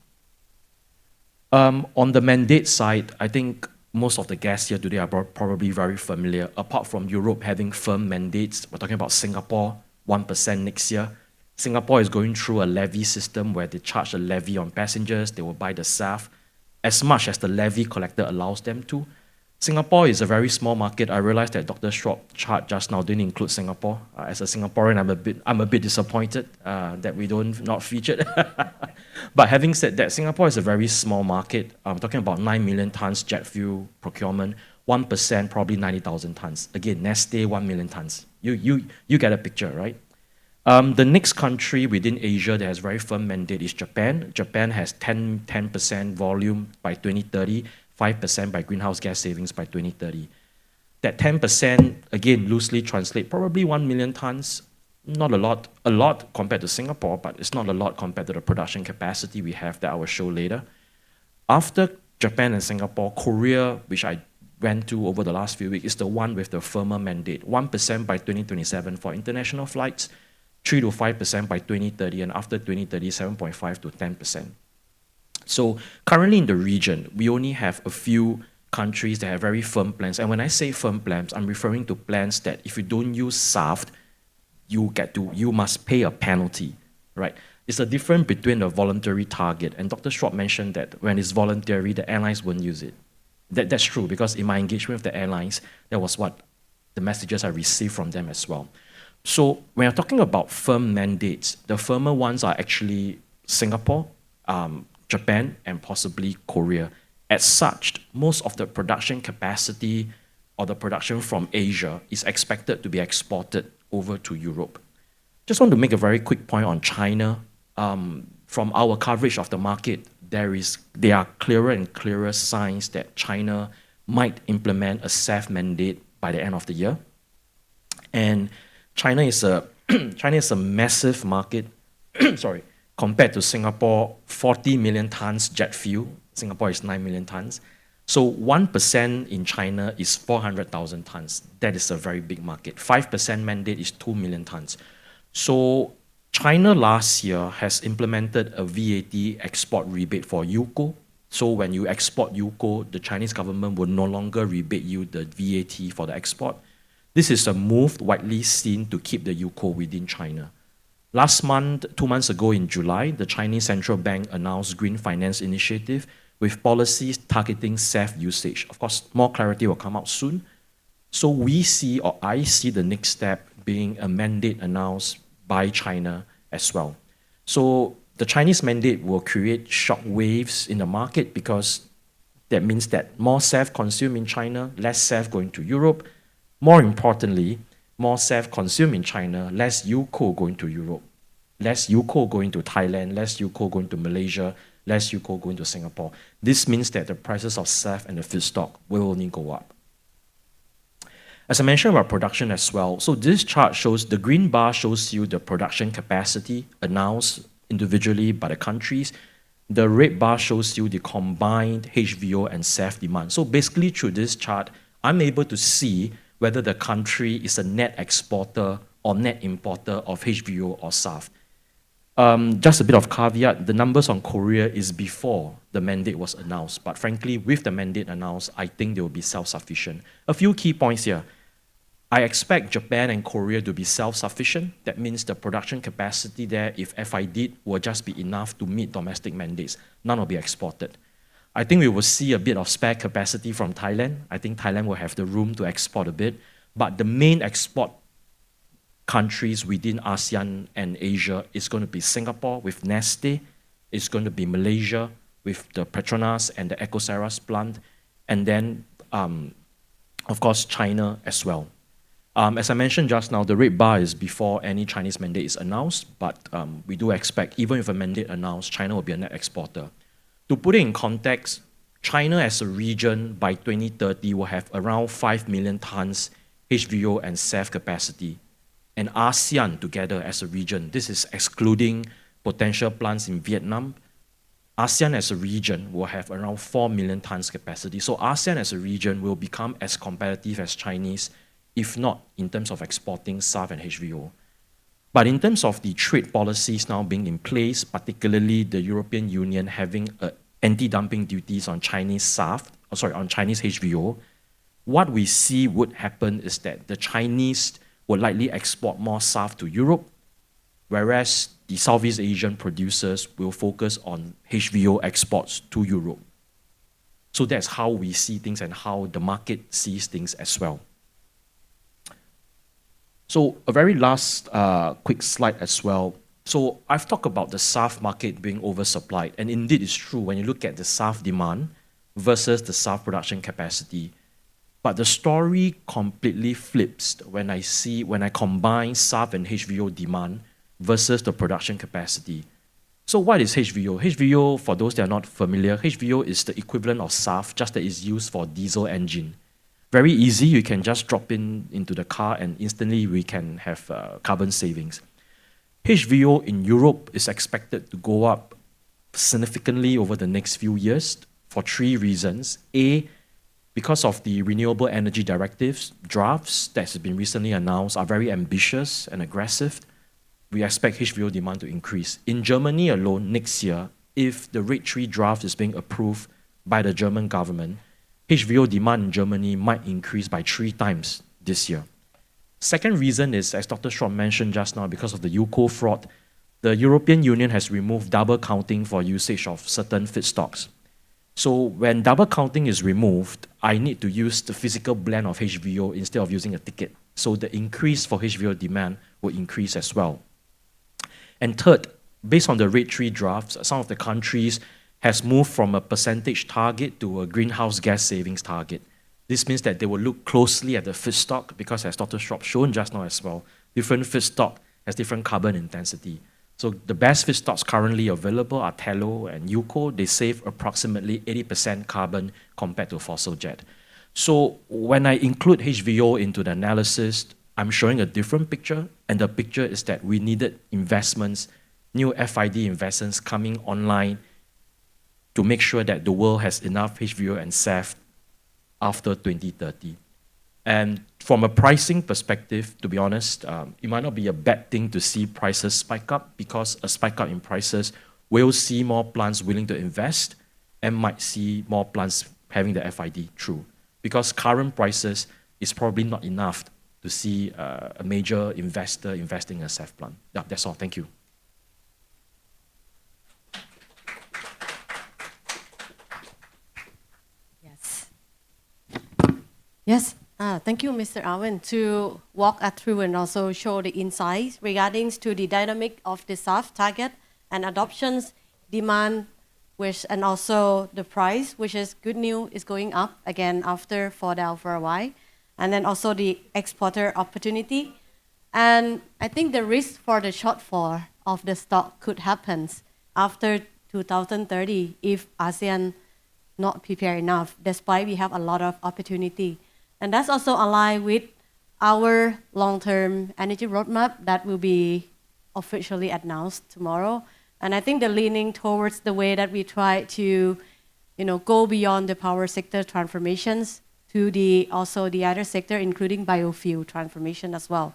E: On the mandate side, I think most of the guests here today are probably very familiar. Apart from Europe having firm mandates, we're talking about Singapore, 1% next year. Singapore is going through a levy system where they charge a levy on passengers, they will buy the SAF as much as the levy collector allows them to. Singapore is a very small market. I realized that Dr. Schwob chart just now didn't include Singapore. As a Singaporean, I'm a bit disappointed that we not featured. But having said that, Singapore is a very small market. I'm talking about 9 million tons jet fuel procurement, 1% probably 90,000 tons. Again, Neste 1 million tons. You get a picture, right? The next country within Asia that has very firm mandate is Japan. Japan has 10% volume by 2030, 5% by greenhouse gas savings by 2030. That 10%, again, loosely translate, probably 1 million tons. Not a lot compared to Singapore, but it's not a lot compared to the production capacity we have that I will show later. After Japan and Singapore, Korea, which I went to over the last few weeks, is the one with the firmer mandate. 1% by 2027 for international flights, 3 to 5% by 2030, and after 2030, 7.5 to 10%. So currently in the region, we only have a few countries that have very firm plans. And when I say firm plans, I'm referring to plans that if you don't use SAF, you must pay a penalty, right? It's the difference between a voluntary target. And Dr. Schwob mentioned that when it's voluntary, the airlines won't use it. That's true, because in my engagement with the airlines, that was what the messages I received from them as well. So when you're talking about firm mandates, the firmer ones are actually Singapore, Japan, and possibly Korea. As such, most of the production capacity or the production from Asia is expected to be exported over to Europe. Just want to make a very quick point on China. From our coverage of the market, there are clearer and clearer signs that China might implement a SAF mandate by the end of the year. And China is a massive market. Sorry, compared to Singapore, 40 million tons jet fuel. Singapore is 9 million tons. So 1% in China is 400,000 tons. That is a very big market. 5% mandate is 2 million tons. So China last year has implemented a VAT export rebate for UCO So when you export UCO, the Chinese government will no longer rebate you the VAT for the export. This is a move widely seen to keep the UCO within China. Last month, 2 months ago in July, the Chinese Central Bank announced Green Finance Initiative with policies targeting SAF usage. Of course, more clarity will come out soon. So we see, or I see the next step being a mandate announced by China as well. So the Chinese mandate will create shock waves in the market because that means that more SAF consumed in China, less SAF going to Europe. More importantly, more SAF consumed in China, less UCO going to Europe, less UCO going to Thailand, less UCO going to Malaysia, less UCO going to Singapore. This means that the prices of SAF and the feedstock will only go up. As I mentioned about production as well, so this chart shows, the green bar shows you the production capacity announced individually by the countries. The red bar shows you the combined HVO and SAF demand. So basically through this chart, I'm able to see whether the country is a net exporter or net importer of HVO or SAF. Just a bit of caveat, the numbers on Korea is before the mandate was announced, but frankly, with the mandate announced, I think they will be self-sufficient. A few key points here. I expect Japan and Korea to be self-sufficient. That means the production capacity there, if FID, will just be enough to meet domestic mandates. None will be exported. I think we will see a bit of spare capacity from Thailand. I think Thailand will have the room to export a bit, but the main export countries within ASEAN and Asia is going to be Singapore with Neste, it's going to be Malaysia with the Petronas and the Ecoceras plant, and then, of course, China as well. As I mentioned just now, the red bar is before any Chinese mandate is announced, but we do expect, even if a mandate announced, China will be a net exporter. To put it in context, China as a region by 2030 will have around 5 million tons HVO and SAF capacity. And ASEAN together as a region, this is excluding potential plants in Vietnam, ASEAN as a region will have around 4 million tons capacity. So ASEAN as a region will become as competitive as Chinese, if not in terms of exporting SAF and HVO. But in terms of the trade policies now being in place, particularly the European Union having anti-dumping duties on Chinese SAF, on Chinese HVO, what we see would happen is that the Chinese will likely export more SAF to Europe, whereas the Southeast Asian producers will focus on HVO exports to Europe. So that's how we see things and how the market sees things as well. So a very last quick slide as well. So I've talked about the SAF market being oversupplied, and indeed it's true when you look at the SAF demand versus the SAF production capacity. But the story completely flips when I combine SAF and HVO demand versus the production capacity. So what is HVO? HVO, for those that are not familiar, HVO is the equivalent of SAF, just that it's used for diesel engine. Very easy, you can just drop into the car and instantly we can have carbon savings. HVO in Europe is expected to go up significantly over the next few years for 3 reasons. A, because of the Renewable Energy Directives drafts that have been recently announced are very ambitious and aggressive. We expect HVO demand to increase. In Germany alone, next year, if the RED III draft is being approved by the German government, HVO demand in Germany might increase by 3 times this year. Second reason is, as Dr. Schwob mentioned just now, because of the UCO fraud, the European Union has removed double counting for usage of certain feedstocks. So when double counting is removed, I need to use the physical blend of HVO instead of using a ticket. So the increase for HVO demand will increase as well. And third, based on the RED III drafts, some of the countries has moved from a percentage target to a greenhouse gas savings target. This means that they will look closely at the feedstock because, as Dr. Schwob shown just now as well, different feedstock has different carbon intensity. So the best feedstocks currently available are tallow and UCO. They save approximately 80% carbon compared to fossil jet. So when I include HVO into the analysis, I'm showing a different picture, and the picture is that we needed investments, new FID investments coming online to make sure that the world has enough HVO and SAF after 2030. And from a pricing perspective, to be honest, it might not be a bad thing to see prices spike up, because a spike up in prices will see more plants willing to invest, and might see more plants having the FID through. Because current prices is probably not enough to see a major investor investing in a SAF plant. Yeah, that's all. Thank you.
D: Yes. Yes. Thank you, Mr. Alvin, to walk us through and also show the insights regarding to the dynamic of the SAF target and adoptions, demand, and also the price, which is good news, is going up again after fall down for a while, and then also the exporter opportunity. And I think the risk for the shortfall of the stock could happen after 2030 if ASEAN not prepared enough, despite we have a lot of opportunity. And that's also aligned with our long-term energy roadmap that will be officially announced tomorrow. And I think the leaning towards the way that we try to, go beyond the power sector transformations to also the other sector, including biofuel transformation as well.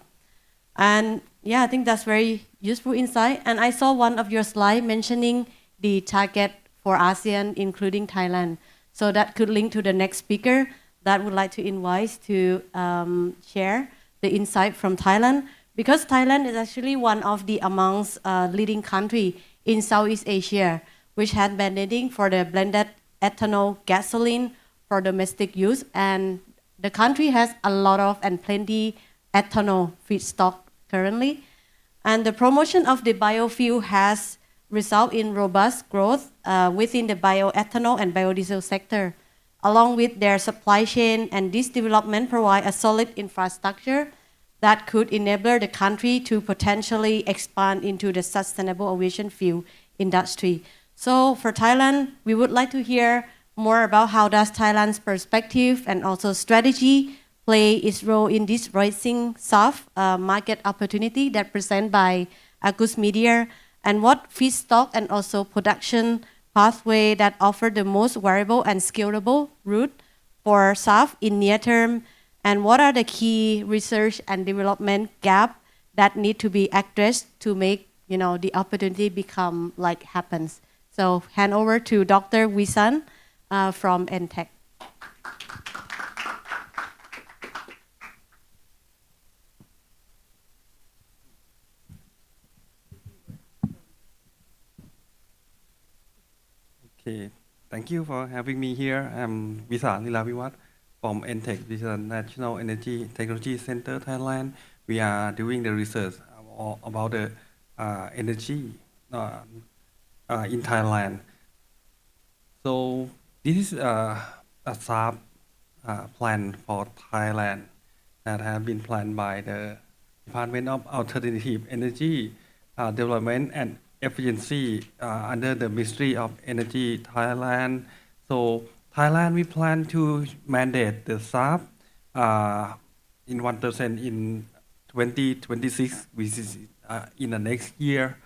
D: And yeah, I think that's very useful insight. And I saw one of your slides mentioning the target for ASEAN, including Thailand. So that could link to the next speaker that would like to invite to share the insight from Thailand, because Thailand is actually one of the amongst leading country in Southeast Asia, which had mandating for the blended ethanol gasoline for domestic use, and the country has a lot of and plenty ethanol feedstock currently, and the promotion of the biofuel has resulted in robust growth within the bioethanol and biodiesel sector. Along with their supply chain, and this development provide a solid infrastructure that could enable the country to potentially expand into the sustainable aviation fuel industry. So for Thailand, we would like to hear more about how does Thailand's perspective and also strategy play its role in this rising SAF market opportunity that presented by Agus Media, and what feedstock and also production pathway that offer the most variable and scalable route for SAF in near term, and what are the key research and development gap that need to be addressed to make the opportunity become like happens. So hand over to Dr. Wisan from NTech.
F: Okay, thank you for having me here. I'm Visan Nilaviwat from NTech, this is a National Energy Technology Center, Thailand. We are doing the research about the energy in Thailand. So this is a SAF plan for Thailand that has been planned by the Department of Alternative Energy Development and Efficiency under the Ministry of Energy Thailand. So Thailand, we plan to mandate the SAF in 1% in 2026, which is in the next year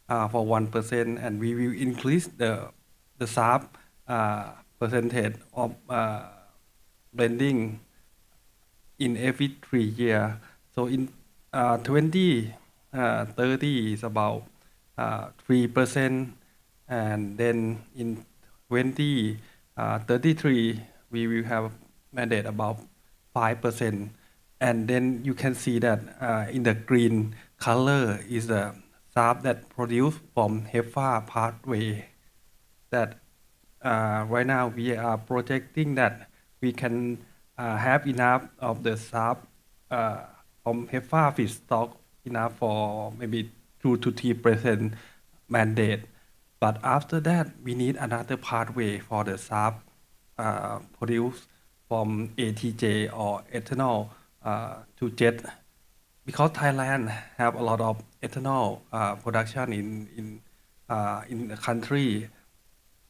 F: for 1%, and we will increase the SAF percentage of blending in every 3 years. So in 2030 is about 3%, and then in 2033 we will have mandate about 5%, and then you can see that in the green color is the SAF that produced from HEFA pathway. That right now we are projecting that we can have enough of the SAF from HEFA feedstock enough for maybe 2 to 3% mandate. But after that, we need another pathway for the SAF produced from ATJ or ethanol to jet. Because Thailand have a lot of ethanol production in the country.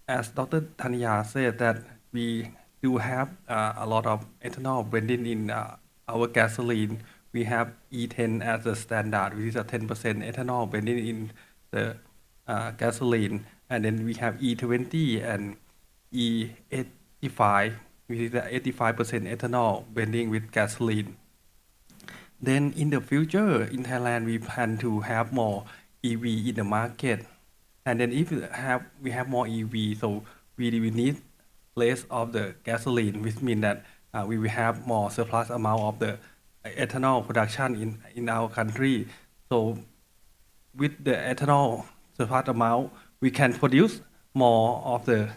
F: As Dr. Tharinya said, that we do have a lot of ethanol blended in our gasoline. We have E10 as a standard, which is a 10% ethanol blended in the gasoline, and then we have E20 and E85, which is the 85% ethanol blending with gasoline. Then in the future, in Thailand, we plan to have more EV in the market, and then if we have more EV, so we need less of the gasoline, which means that we will have more surplus amount of the ethanol production in our country. So with the ethanol surplus amount, we can produce more of the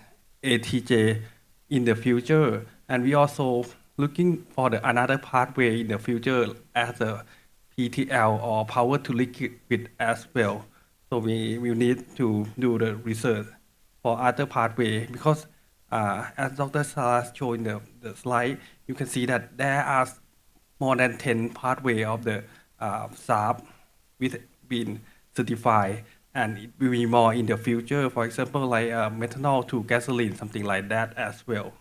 F: ATJ in the future. And we also looking for another pathway in the future as a PTL or power to liquid as well. So we will need to do the research for other pathway because as Dr. Salas showed in the slide, you can see that there are more than 10 pathway of the SAF with been certified, and it will be more in the future. For example, like methanol to gasoline, something like that as well.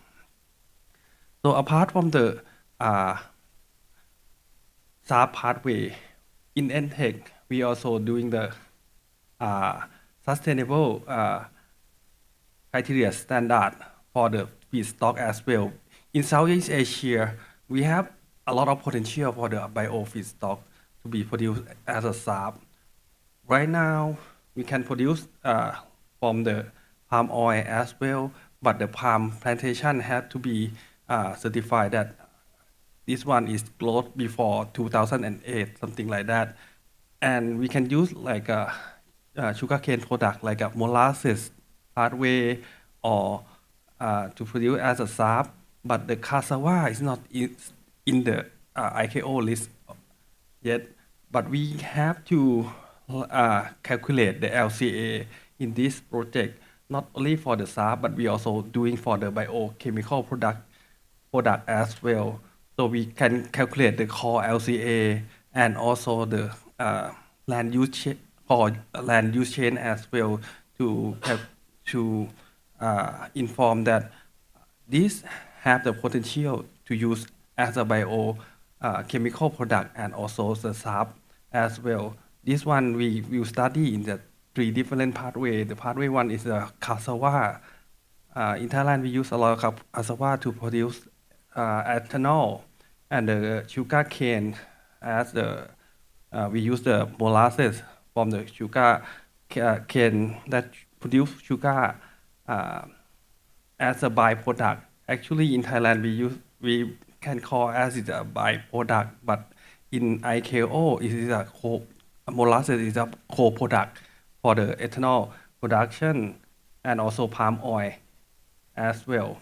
F: So apart from the SAF pathway, in EdTech, we also doing the sustainable criteria standard for the feedstock as well. In Southeast Asia, we have a lot of potential for the bio feedstock to be produced as a SAF. Right now, we can produce from the palm oil as well, but the palm plantation has to be certified that this one is closed before 2008, something like that. And we can use like a sugarcane product like a molasses pathway or to produce as a SAF, but the cassava is not in the ICAO list yet. But we have to calculate the LCA in this project, not only for the SAF, but we also doing for the biochemical product as well. So we can calculate the core LCA and also the land use chain as well to inform that these have the potential to use as a chemical product and also the SAF as well. This one we will study in the 3 different pathways. The pathway one is the cassava. In Thailand, we use a lot of cassava to produce ethanol, and the sugar cane as the we use the molasses from the sugar cane that produce sugar as a byproduct. Actually, in Thailand, we can call as it a byproduct, but in ICAO, it is molasses is a co-product for the ethanol production and also palm oil as well.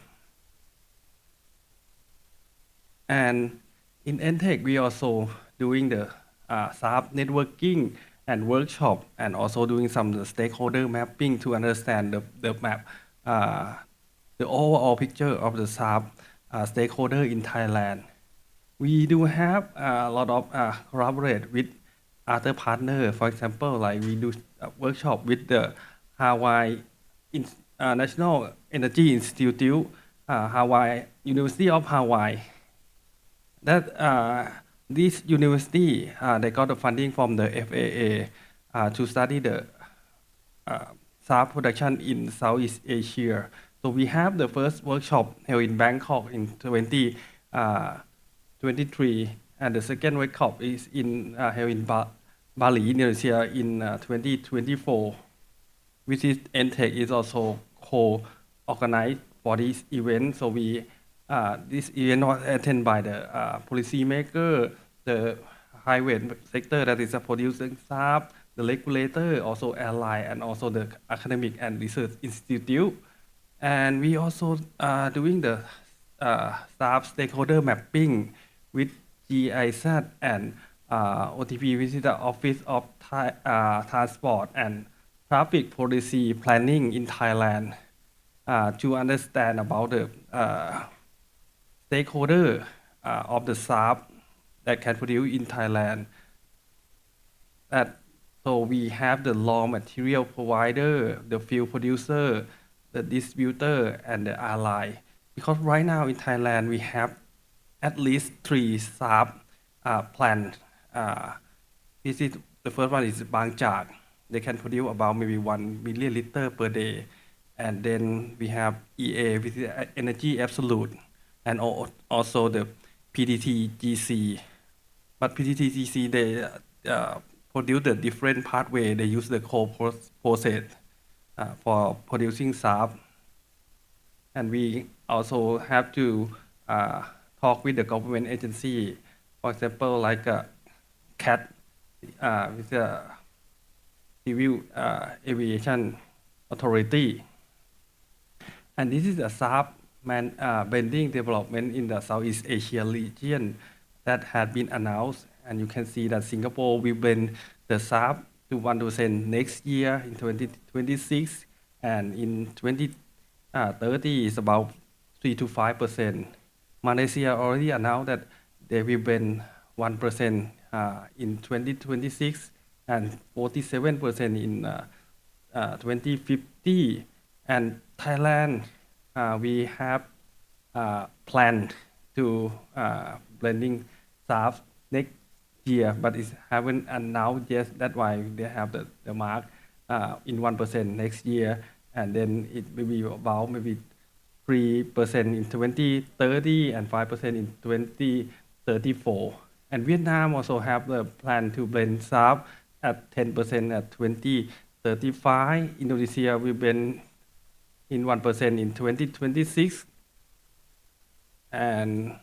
F: And in EdTech, we also doing the SAF networking and workshop, and also doing some stakeholder mapping to understand the map, the overall picture of the SAF stakeholder in Thailand. We do have a lot of collaborate with other partners. For example, like we do a workshop with the Hawaii National Energy Institute, Hawaii University of Hawaii. That this university they got the funding from the FAA to study the SAF production in Southeast Asia. So we have the first workshop held in Bangkok in 2023, and the second workshop is held in Bali, Indonesia in 2024. Which is EdTech is also co-organized for this event. So this event was attended by the policymaker, the highway sector that is producing SAF, the regulator, also airline, and also the academic and research institute. And we also doing the SAF stakeholder mapping with GIZ and OTP, which is the Office of Transport and Traffic Policy Planning in Thailand, to understand about the stakeholder of the SAF that can produce in Thailand. So we have the raw material provider, the fuel producer, the distributor, and the ally. Because right now in Thailand, we have at least 3 SAF plants. The first one is Bang Chak. They can produce about maybe 1 million liters per day. And then we have EA, which is Energy Absolute, and also the PTTGC. But PTTGC, they produce the different pathway. They use the coal process for producing SAF. and we also have to talk with the government agency, for example, like CAT, with the Civil Aviation Authority. And this is a SAF blending development in the Southeast Asia region that had been announced. And you can see that Singapore will blend the SAF to 1% next year in 2026, and in 2030 is about 3 to 5%. Malaysia already announced that they will blend 1% in 2026 and 47% in 2050. And Thailand, we have planned to blending SAF next year, but it haven't announced yet. That's why they have the mark in 1% next year, and then it will be about maybe 3% in 2030 and 5% in 2034. And Vietnam also have the plan to blend SAF at 10% at 2035. Indonesia will blend in 1% in 2026. And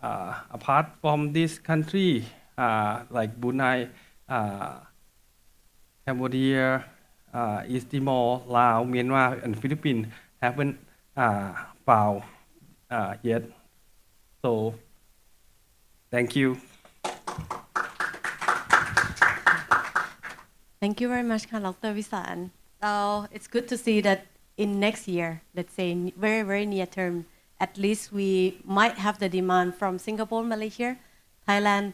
F: apart from this country, like Brunei, Cambodia, East Timor, Laos, Myanmar, and Philippines haven't filed yet. So, thank you.
D: Thank you very much, Dr. Visan. It's good to see that in next year, let's say very, very near term, at least we might have the demand from Singapore, Malaysia, Thailand,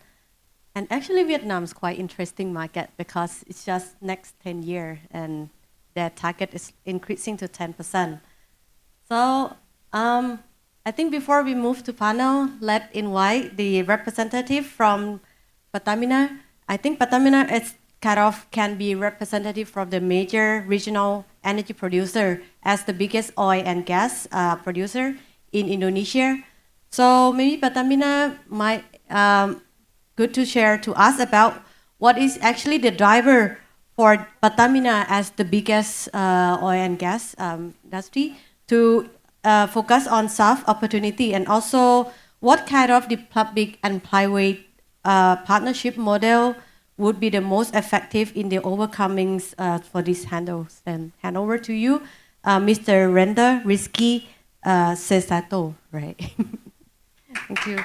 D: and actually Vietnam is quite interesting market because it's just next 10 years and their target is increasing to 10%. So I think before we move to panel, let's invite the representative from Pertamina. I think Pertamina is can be representative from the major regional energy producer as the biggest oil and gas producer in Indonesia. So maybe Pertamina might good to share to us about what is actually the driver for Pertamina as the biggest oil and gas industry to focus on SAF opportunity, and also what kind of the public and private partnership model would be the most effective in the overcomings for these handles. And hand over to you, Mr. Renda Rizky Sesato, right? Thank you.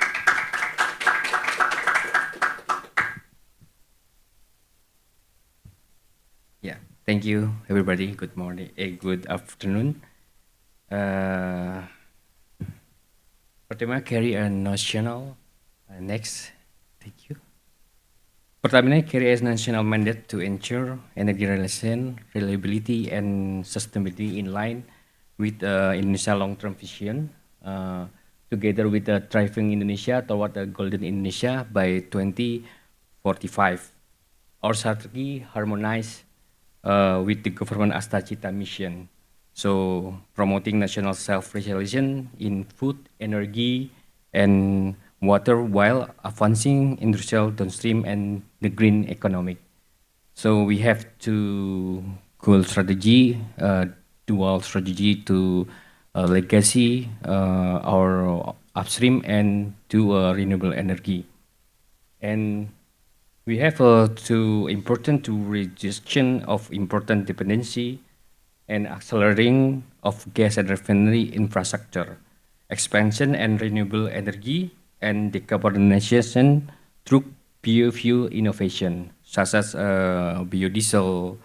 G: Yeah, thank you, everybody. Good morning, good afternoon. Pertamina carry a national, next, thank you. Pertamina carry a national mandate to ensure energy relation, reliability, and sustainability in line with Indonesia long-term vision, together with driving Indonesia toward a golden Indonesia by 2045. Our strategy harmonized with the government Astacita mission. So promoting national self-regulation in food, energy, and water while advancing industrial downstream and the green economic. So we have two goal strategy, dual strategy to legacy, our upstream, and to renewable energy. And we have two important to reduction of important dependency and accelerating of gas and refinery infrastructure, expansion and renewable energy, and decarbonization through biofuel innovation, such as biodiesel,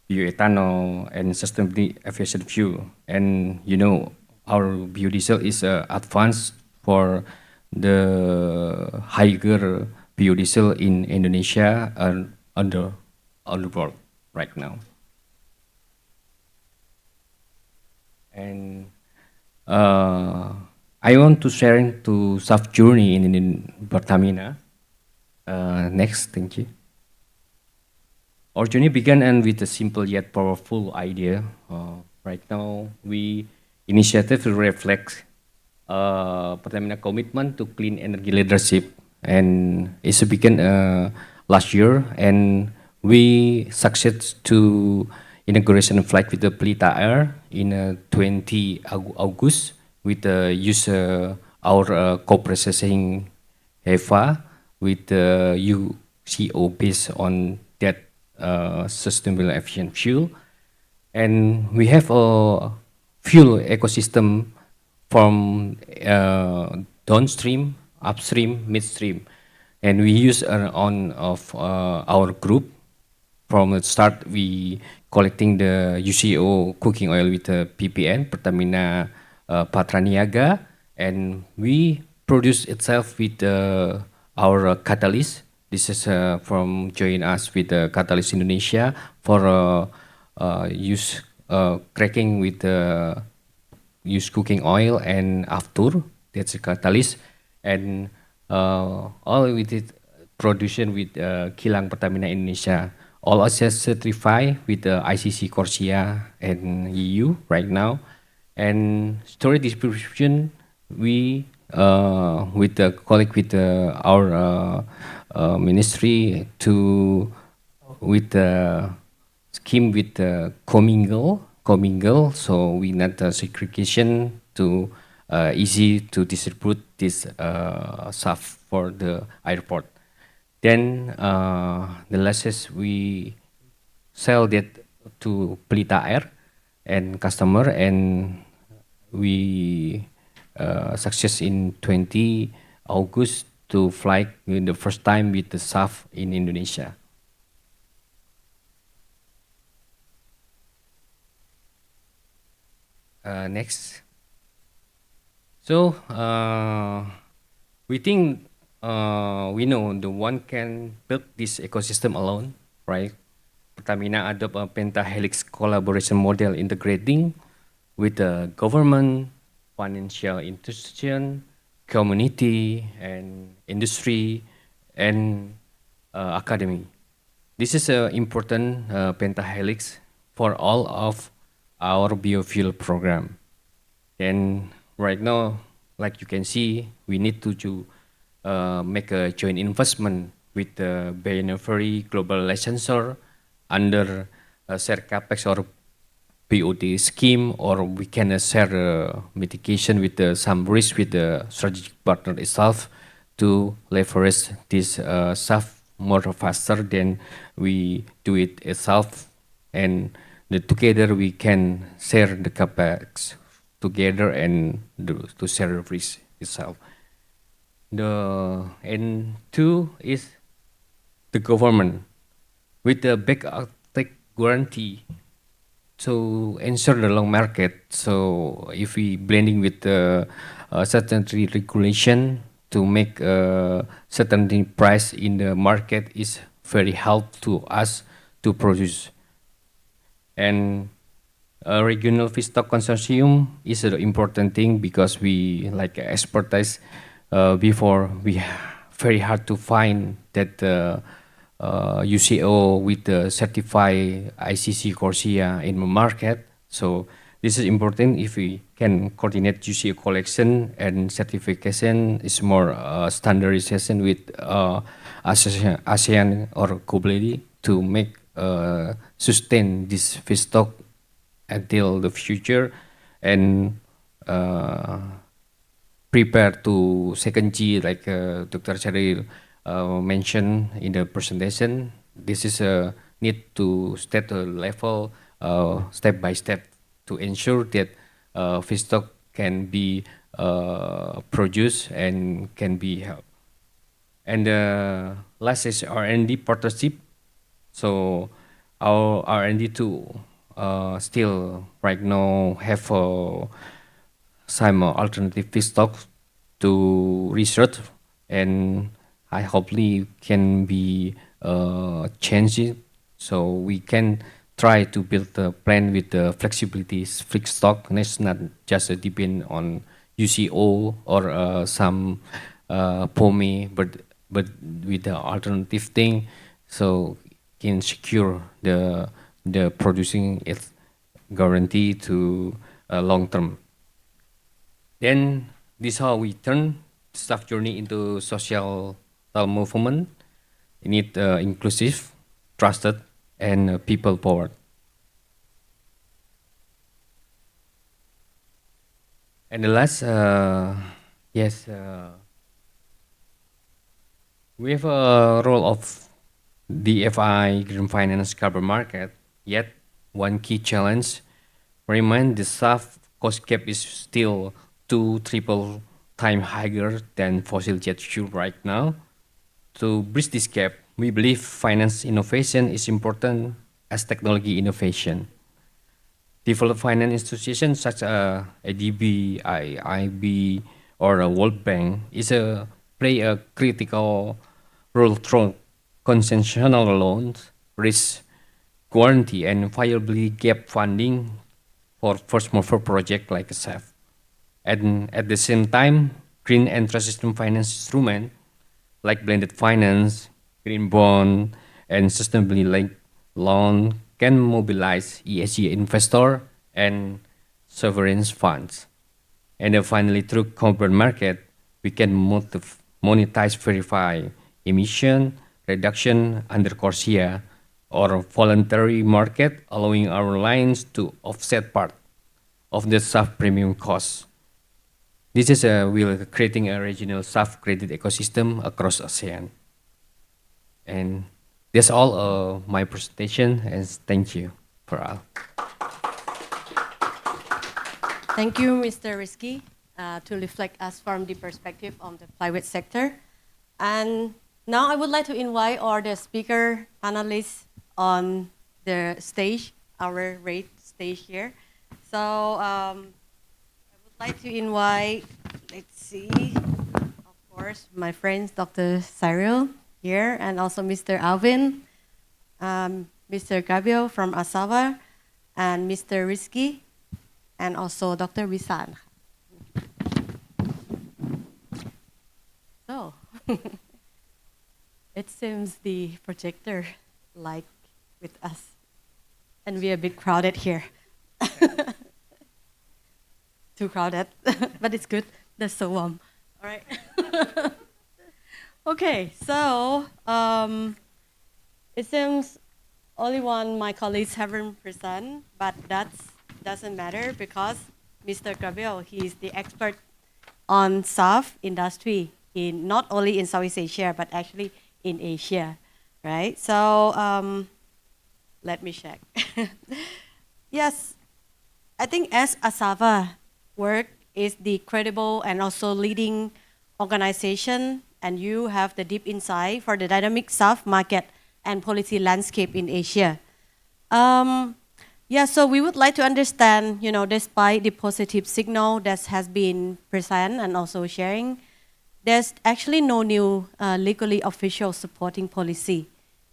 G: bioethanol, and sustainable aviation fuel. And you know, our biodiesel is advanced for the higher biodiesel in Indonesia and on the world right now. And I want to share to SAF journey in Pertamina. Next, thank you. Our journey began with a simple yet powerful idea. Right now, we initiative to reflect Pertamina commitment to clean energy leadership, and it's began last year, and we succeed to inauguration flight with the Pelita Air in 20 August with use our co-processing HEFA with UCO based on that sustainable aviation fuel. And we have a fuel ecosystem from downstream, upstream, midstream. And we use on of our group. From the start, we collecting the UCO cooking oil with PPN, Pertamina Patraniaga, and we produce itself with our catalyst. This is from join us with Catalyst Indonesia for use cracking with use cooking oil and after that's a catalyst, and all with it production with kilang Pertamina Indonesia. All are certified with the ICC Corsia and EU right now. And storage distribution, we with the colleague with our ministry to with the scheme with commingle, so we need segregation to easy to distribute this SAF for the airport. Then the last we sell that to Pelita Air and customer, and we success in 20 August to fly in the first time with the SAF in Indonesia. Next. So we think we know the one can build this ecosystem alone, right? Pertamina adopt a pentahelix collaboration model integrating with the government, financial institution, community, and industry, and academy. This is an important pentahelix for all of our biofuel program. And right now, like you can see, we need to make a joint investment with the Beneficiary Global Licensor under a share capex or BOD scheme, or we can share mitigation with some risk with the strategic partner itself to leverage this SAF more faster than we do it itself, and together we can share the capex together and to share the risk itself. And two is the government with the back take guarantee to ensure the long market. So if we blending with the certain regulation to make a certain price in the market is very help to us to produce. And a regional feedstock consortium is an important thing because we like expertise before we very hard to find that UCO with the certified ICC Corsia in the market. So this is important. If we can coordinate UCO collection and certification, is more standardization with ASEAN or globally to make sustain this feedstock until the future, and prepare to second G like Dr. Cyrille mentioned in the presentation. This is a need to step the level step by step to ensure that feedstock can be produced and can be helped. And last is R&D partnership. So our R&D too still right now have some alternative feedstock to research, and I hopefully can be changed so we can try to build a plan with the flexibility feedstock. It's not just depend on UCO or some POME, but with the alternative thing, so can secure the producing its guarantee to long term. Then this is how we turn staff journey into social movement. We need inclusive, trusted, and people powered. And the last, yes, we have a role of the FI green finance carbon market. Yet, one key challenge remains the SAF cost cap is still two triple time higher than fossil jet fuel right now. To bridge this gap, we believe finance innovation is important as technology innovation. Developed finance institutions such as ADB, IIB, or a World Bank play a critical role through concessional loans, risk guarantee, and viability gap funding for first mover project like SAF. And at the same time, green and transition finance instruments like blended finance, green bond, and sustainability linked loan can mobilize ESG investor and sovereign funds. And then finally, through carbon market, we can monetize verify emission reduction under CORSIA or voluntary market, allowing our lines to offset part of the SAF premium cost. This is will creating a regional SAF credit ecosystem across ASEAN. And that's all my presentation, and thank you for all.
D: Thank you, Mr. Rizky, to reflect us from the perspective of the private sector. And now I would like to invite all the speaker panelists on the stage, our rate stage here. So I would like to invite, let's see, of course, my friends, Dr. Cyrille here, and also Mr. Alvin, Mr. Gabriel from ASAFA, and Mr. Rizky, and also Dr. Wisan. So, it seems the projector like with us, and we're a bit crowded here. Too crowded, but it's good. That's so warm. All right. Okay, so it seems only one my colleagues haven't presented, but that doesn't matter because Mr. Gabriel, he is the expert on SAF industry in not only in Southeast Asia but actually in Asia, right? So let me check. Yes, I think as ASAFA work is the credible and also leading organization, and you have the deep insight for the dynamic SAF market and policy landscape in Asia. Yeah, so we would like to understand, despite the positive signal that has been present and also sharing, there's actually no new legally official supporting policy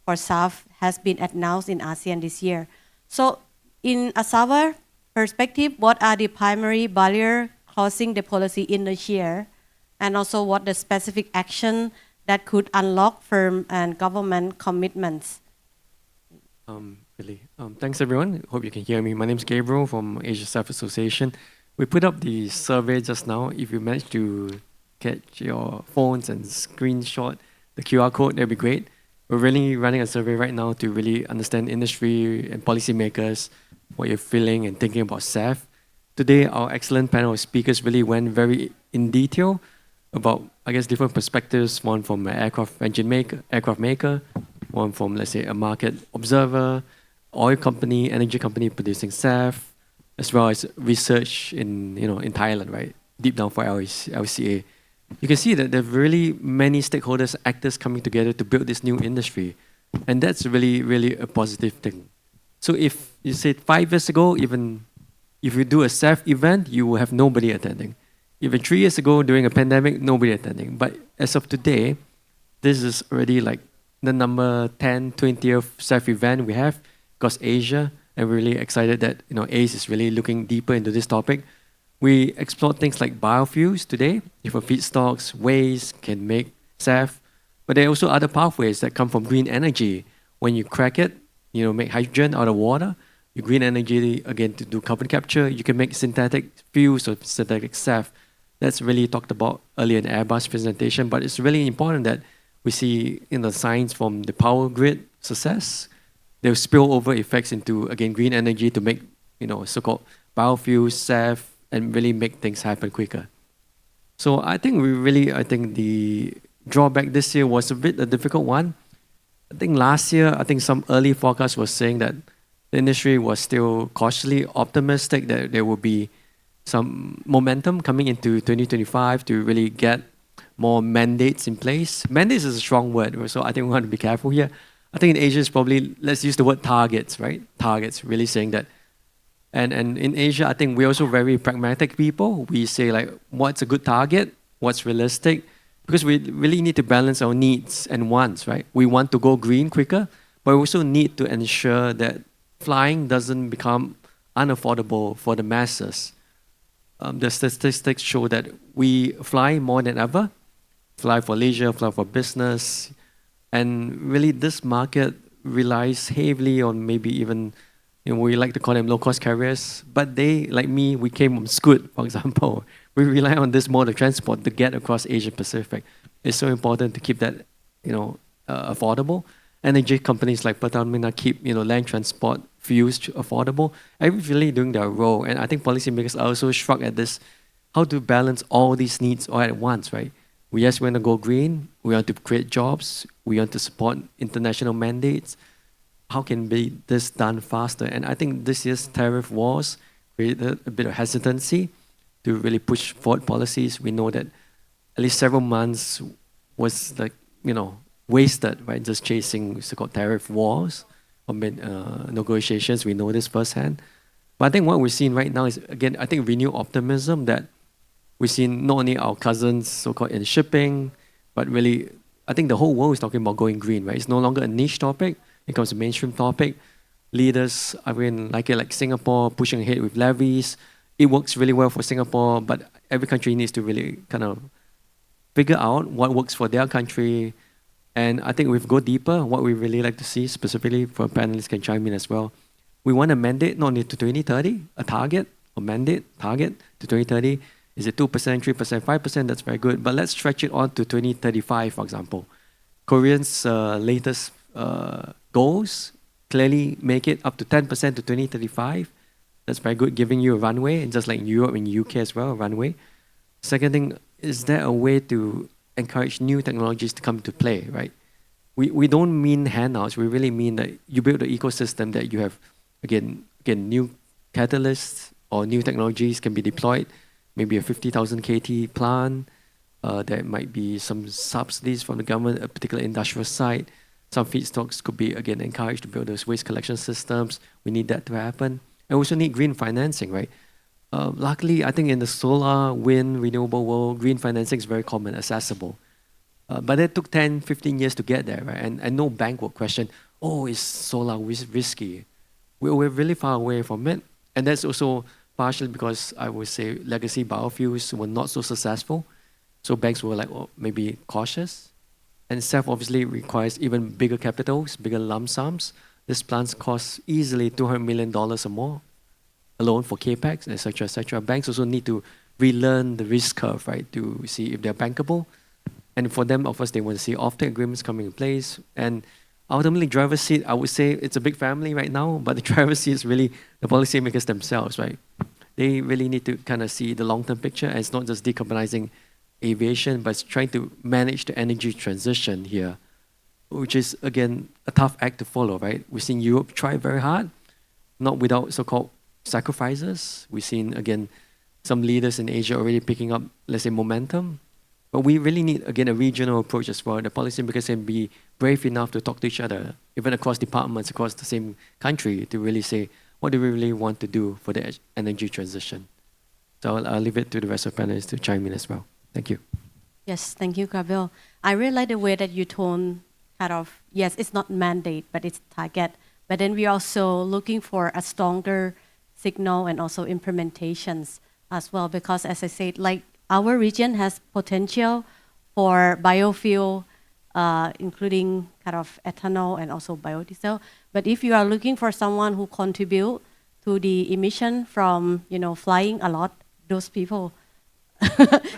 D: for SAF has been announced in ASEAN this year. So in ASAFA perspective, what are the primary barriers causing the policy inertia, and also what the specific action that could unlock firm and government commitments?
H: Thanks everyone. Hope you can hear me. My name is Gabriel from Asia SAF Association. We put up the survey just now. If you manage to get your phones and screenshot the QR code, that'd be great. We're really running a survey right now to really understand industry and policymakers, what you're feeling and thinking about SAF. Today, our excellent panel of speakers really went very in detail about, I guess, different perspectives, one from an aircraft maker, one from, let's say, a market observer, oil company, energy company producing SAF, as well as research in Thailand, right? Deep down for LCA. You can see that there are really many stakeholders, actors coming together to build this new industry. And that's really, really a positive thing. So if you said 5 years ago, even if you do a SAF event, you will have nobody attending. Even 3 years ago, during a pandemic, nobody attending. But as of today, this is already like the number 10, 20th SAF event we have across Asia. And we're really excited that ACE is really looking deeper into this topic. We explore things like biofuels today. Different feedstocks, waste can make SAF. But there are also other pathways that come from green energy. When you crack it, make hydrogen out of water. You green energy, again, to do carbon capture. You can make synthetic fuels or synthetic SAF. That's really talked about earlier in Airbus presentation. But it's really important that we see science from the power grid success. There will spillover effects into, again, green energy to make, so-called biofuels, SAF, and really make things happen quicker. So I think the drawback this year was a bit a difficult one. I think last year, some early forecasts was saying that the industry was still cautiously optimistic that there will be some momentum coming into 2025 to really get more mandates in place. Mandates is a strong word, so I think we want to be careful here. I think in Asia, it's probably, let's use the word targets, right? Targets, really saying that. And in Asia, I think we're also very pragmatic people. We say like, what's a good target? What's realistic? Because we really need to balance our needs and wants, right? We want to go green quicker, but we also need to ensure that flying doesn't become unaffordable for the masses. The statistics show that we fly more than ever, fly for leisure, fly for business, and really this market relies heavily on maybe even, we like to call them low-cost carriers, but they, like me, we came from Scoot, for example. We rely on this mode of transport to get across Asia Pacific. It's so important to keep that, affordable. Energy companies like Pertamina keep, land transport fuels affordable. Everyone's really doing their role, and I think policymakers are also struck at this, how to balance all these needs all at once, right? We just want to go green, we want to create jobs, we want to support international mandates. How can be this done faster? And I think this year's tariff wars created a bit of hesitancy to really push forward policies. We know that at least several months was wasted, right? Just chasing so-called tariff wars or negotiations. We know this firsthand. But I think what we're seeing right now is, again, I think renewed optimism that we've seen not only our cousins so-called in shipping, but really, I think the whole world is talking about going green, right? It's no longer a niche topic. It becomes a mainstream topic. Leaders, like Singapore, pushing ahead with levies. It works really well for Singapore, but every country needs to really kind of figure out what works for their country. And I think we've go deeper. What we really like to see, specifically for panelists can chime in as well. We want a mandate, not only to 2030, a target, or mandate, target to 2030. Is it 2%, 3%, 5%? That's very good. But let's stretch it on to 2035, for example. Koreans' latest goals clearly make it up to 10% to 2035. That's very good, giving you a runway, and just like in Europe and UK as well, a runway. Second thing, is there a way to encourage new technologies to come to play, right? We don't mean handouts, we really mean that you build an ecosystem that you have, again, new catalysts or new technologies can be deployed, maybe a 50,000 KT plant, there might be some subsidies from the government, a particular industrial site. Some feedstocks could be, again, encouraged to build those waste collection systems. We need that to happen. And we also need green financing, right? Luckily, I think in the solar, wind, renewable world, green financing is very common, accessible. But it took 10, 15 years to get there, right? And no bank will question, is solar risky? We're really far away from it. And that's also partially because I would say legacy biofuels were not so successful. So banks were like, maybe cautious. And SAF obviously requires even bigger capitals, bigger lump sums. These plants cost easily $200 million or more alone for capex, et cetera, et cetera. Banks also need to relearn the risk curve, right, to see if they're bankable. And for them, of course, they want to see offtake agreements coming in place. And ultimately, driver's seat, I would say it's a big family right now, but the driver's seat is really the policymakers themselves, right? They really need to kind of see the long-term picture, and it's not just decarbonizing aviation, but it's trying to manage the energy transition here, which is, again, a tough act to follow, right? We've seen Europe try very hard, not without so-called sacrifices. We've seen, again, some leaders in Asia already picking up, let's say, momentum. But we really need, again, a regional approach as well. The policymakers can be brave enough to talk to each other, even across departments, across the same country, to really say, what do we really want to do for the energy transition? So I'll leave it to the rest of the panelists to chime in as well. Thank you.
D: Yes, thank you, Gabriel. I really like the way that you tone kind of, yes, it's not mandate, but it's target. But then we're also looking for a stronger signal and also implementations as well, because as I said, like our region has potential for biofuel, including kind of ethanol and also biodiesel. But if you are looking for someone who contribute to the emission from, flying a lot, those people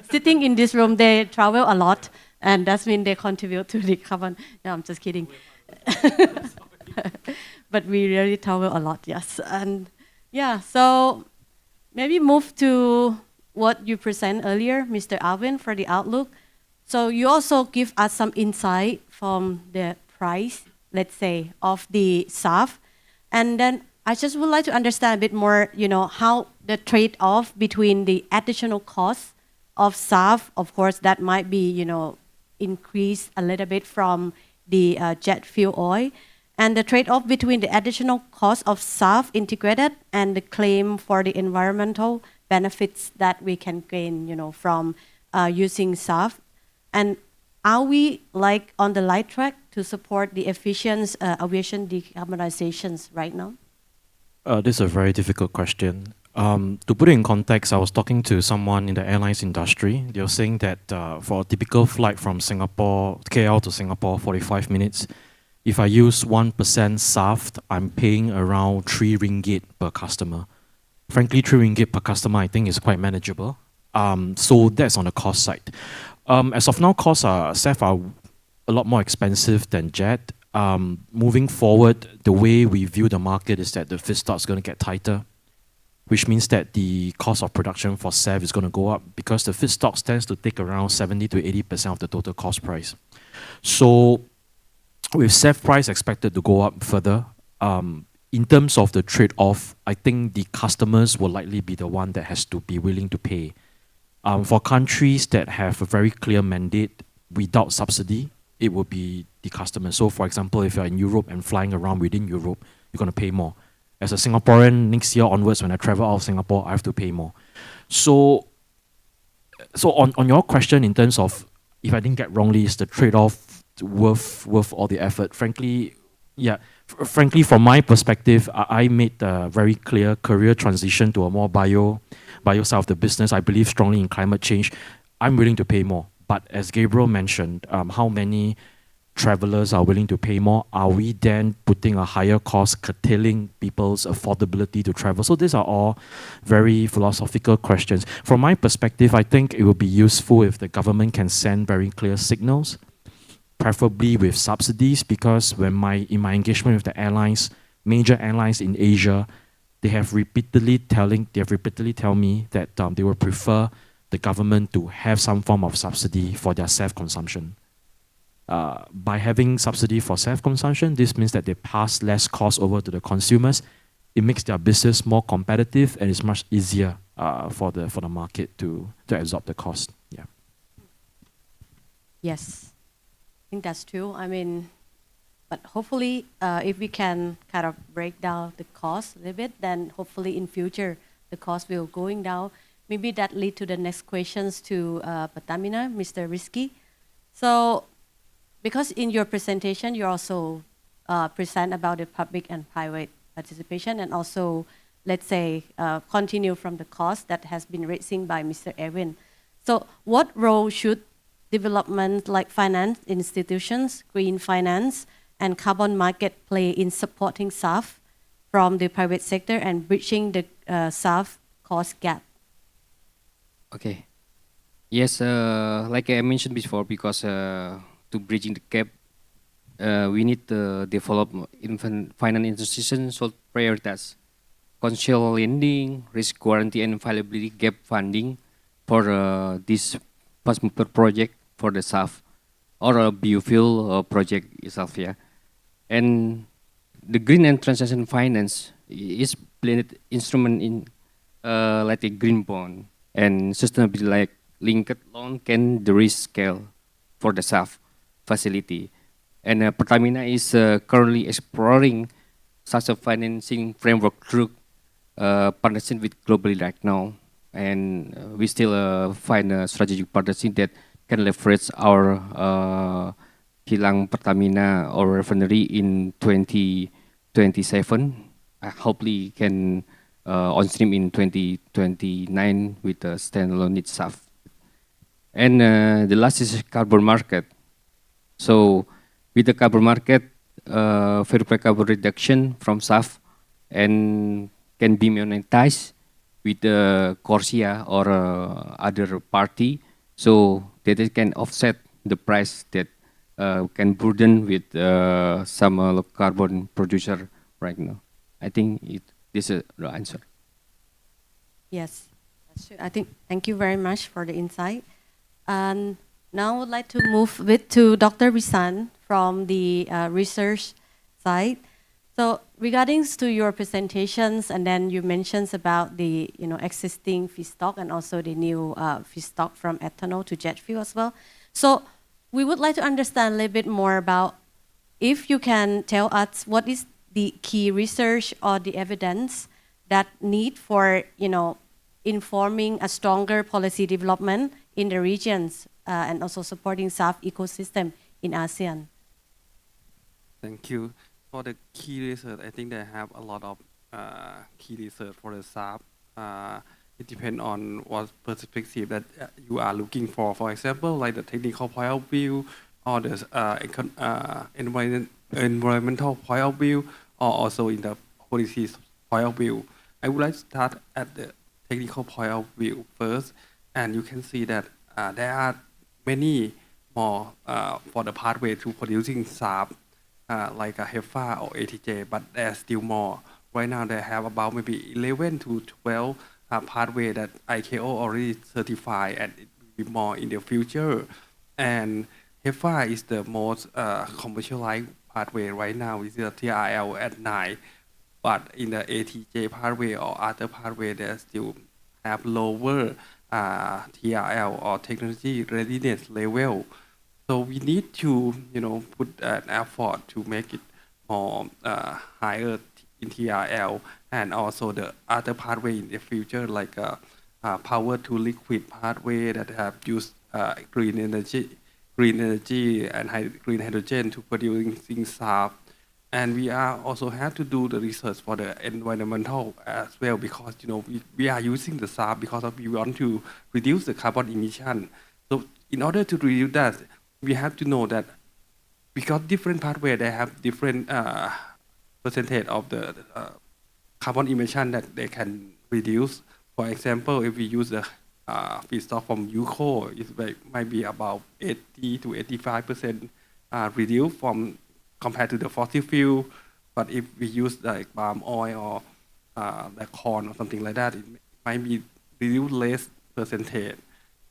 D: sitting in this room, they travel a lot, and that means they contribute to the carbon. No, I'm just kidding. But we really travel a lot, yes. And yeah, so maybe move to what you present earlier, Mr. Alvin, for the outlook. So you also give us some insight from the price, let's say, of the SAF. And then I just would like to understand a bit more, how the trade-off between the additional cost of SAF, of course, that might be, increased a little bit from the jet fuel oil, and the trade-off between the additional cost of SAF integrated and the claim for the environmental benefits that we can gain, from using SAF. And are we on the right track to support the efficient aviation decarbonizations right now?
E: This is a very difficult question. To put it in context, I was talking to someone in the airlines industry. They were saying that for a typical flight from KL to Singapore, 45 minutes, if I use 1% SAF, I'm paying around 3 ringgit per customer. Frankly, 3 ringgit per customer, I think is quite manageable. So that's on the cost side. As of now, costs SAF are a lot more expensive than jet. Moving forward, the way we view the market is that the feedstock is going to get tighter, which means that the cost of production for SAF is going to go up because the feedstock tends to take around 70 to 80% of the total cost price. So with SAF price expected to go up further, in terms of the trade-off, I think the customers will likely be the one that has to be willing to pay. For countries that have a very clear mandate without subsidy, it will be the customer. So for example, if you're in Europe and flying around within Europe, you're going to pay more. As a Singaporean, next year onwards, when I travel out of Singapore, I have to pay more. So on your question in terms of, if I didn't get wrongly, is the trade-off worth all the effort? Frankly, yeah. Frankly, from my perspective, I made a very clear career transition to a more bio side of the business. I believe strongly in climate change. I'm willing to pay more. But as Gabriel mentioned, how many travelers are willing to pay more? Are we then putting a higher cost, curtailing people's affordability to travel? So these are all very philosophical questions. From my perspective, I think it would be useful if the government can send very clear signals, preferably with subsidies, because in my engagement with the airlines, major airlines in Asia, they have repeatedly tell me that they would prefer the government to have some form of subsidy for their SAF consumption. By having subsidy for SAF consumption, this means that they pass less cost over to the consumers. It makes their business more competitive, and it's much easier for the market to absorb the cost. Yeah.
D: Yes, I think that's true. But hopefully, if we can kind of break down the cost a little bit, then hopefully in future the cost will going down. Maybe that lead to the next questions to Pertamina, Mr. Rizky. So, because in your presentation you also present about the public and private participation, and also, let's say, continue from the cost that has been raising by Mr. Alvin. So, what role should development like finance institutions, green finance, and carbon market play in supporting SAF from the private sector and bridging the SAF cost gap?
G: Okay. Yes, like I mentioned before, because to bridging the gap, we need to develop finance institutions should prioritize conditional lending, risk guarantee, and availability gap funding for this fast mover project for the SAF or a biofuel project itself. Yeah, and the green and transition finance is blended instrument in like a green bond and sustainability like linked loan can the risk scale for the SAF facility. And Pertamina is currently exploring such a financing framework through partnership with globally right now. And we still find a strategic partnership that can leverage our Kilang Pertamina or refinery in 2027. Hopefully can on stream in 2029 with the standalone need SAF. And the last is carbon market. So with the carbon market, verified carbon reduction from SAF and can be monetized with the Corsia or other party, so that it can offset the price that can burden with some low carbon producer right now. I think this is the answer.
D: Yes, that's true. I think thank you very much for the insight. And now I would like to move with to Dr. Bisan from the research side. So regarding to your presentations, and then you mentioned about the existing feedstock and also the new feedstock from ethanol to jet fuel as well. So we would like to understand a little bit more about if you can tell us what is the key research or the evidence that need for informing a stronger policy development in the regions and also supporting SAF ecosystem in ASEAN.
F: Thank you. For the key research, I think they have a lot of key research for the SAF. It depends on what perspective that you are looking for. For example, like the technical point of view, or the environmental point of view, or also in the policy point of view. I would like to start at the technical point of view first, and you can see that there are many more for the pathway to producing SAF, like a HEFA or ATJ, but there's still more. Right now, they have about maybe 11 to 12 pathway that ICAO already certified, and it will be more in the future. And HEFA is the most commercialized pathway right now with the TRL at 9. But in the ATJ pathway or other pathway, they still have lower TRL or technology readiness level. So we need to, put an effort to make it more higher in TRL, and also the other pathway in the future, like power to liquid pathway that have used green energy and green hydrogen to producing SAF. And we are also have to do the research for the environmental as well, because we are using the SAF because we want to reduce the carbon emission. So in order to reduce that, we have to know that because different pathway they have different percentage of the carbon emission that they can reduce. For example, if we use the feedstock from UCO, it might be about 80 to 85% reduced from compared to the fossil fuel. But if we use like palm oil or the corn or something like that, it might be reduced less percentage.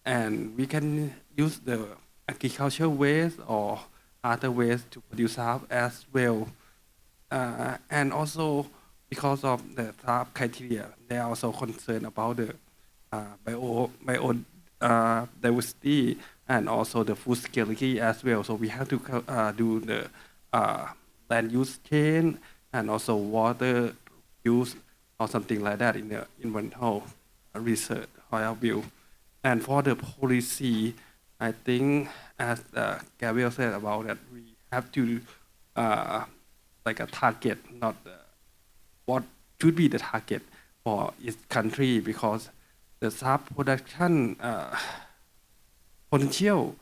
F: And we can use the agricultural waste or other ways to produce SAF as well. And also because of the SAF criteria, they are also concerned about the biodiversity and also the food security as well. So we have to do the land use change and also water use or something like that in the environmental research point of view. And for the policy, I think as Gabriel said about that, we have to like a target, not what should be the target for each country, because the SAF production potential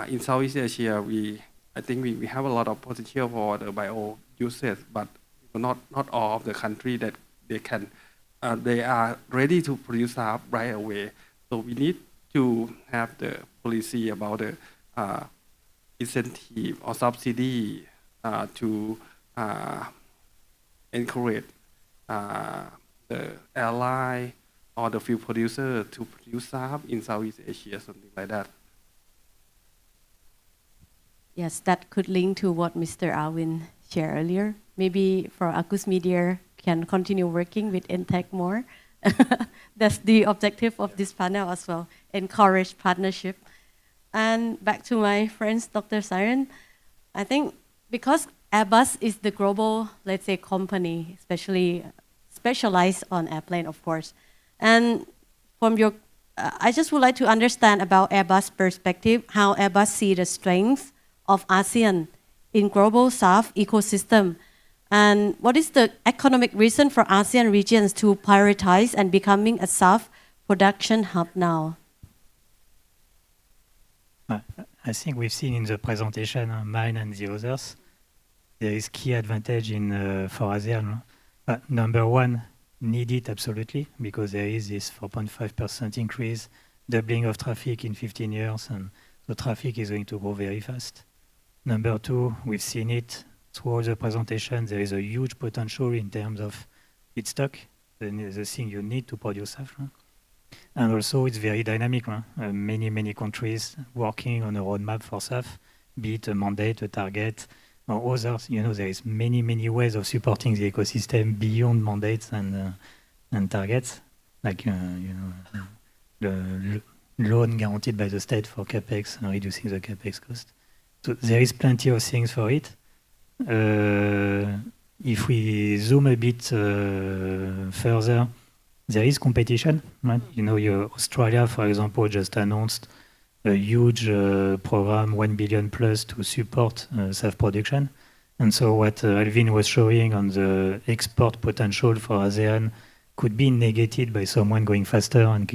F: in Southeast Asia, I think we have a lot of potential for the bio uses, but not all of the country that they are ready to produce SAF right away. So we need to have the policy about the incentive or subsidy to encourage the airline or the fuel producer to produce SAF in Southeast Asia, something like that.
D: Yes, that could link to what Mr. Alvin shared earlier. Maybe for Agus Media can continue working with NTEC more. That's the objective of this panel as well, encourage partnership. And back to my friends, Dr. Cyrille, I think because Airbus is the global, let's say, company, especially specialized on airplane, of course. And from your, I just would like to understand about Airbus perspective, how Airbus see the strengths of ASEAN in global SAF ecosystem. And what is the economic reason for ASEAN regions to prioritize and becoming a SAF production hub now?
B: I think we've seen in the presentation, mine and the others, there is key advantage for ASEAN. Number one, need it absolutely, because there is this 4.5% increase, doubling of traffic in 15 years, and the traffic is going to grow very fast. Number two, we've seen it throughout the presentation, there is a huge potential in terms of feedstock. the thing you need to produce SAF. And also, it's very dynamic. Many countries working on a roadmap for SAF, be it a mandate, a target, or others. There is many ways of supporting the ecosystem beyond mandates and targets, like the loan guaranteed by the state for capex and reducing the capex cost. So there is plenty of things for it. If we zoom a bit further, there is competition. Right? Australia, for example, just announced a huge program, 1 billion plus, to support SAF production. And so what Alvin was showing on the export potential for ASEAN could be negated by someone going faster and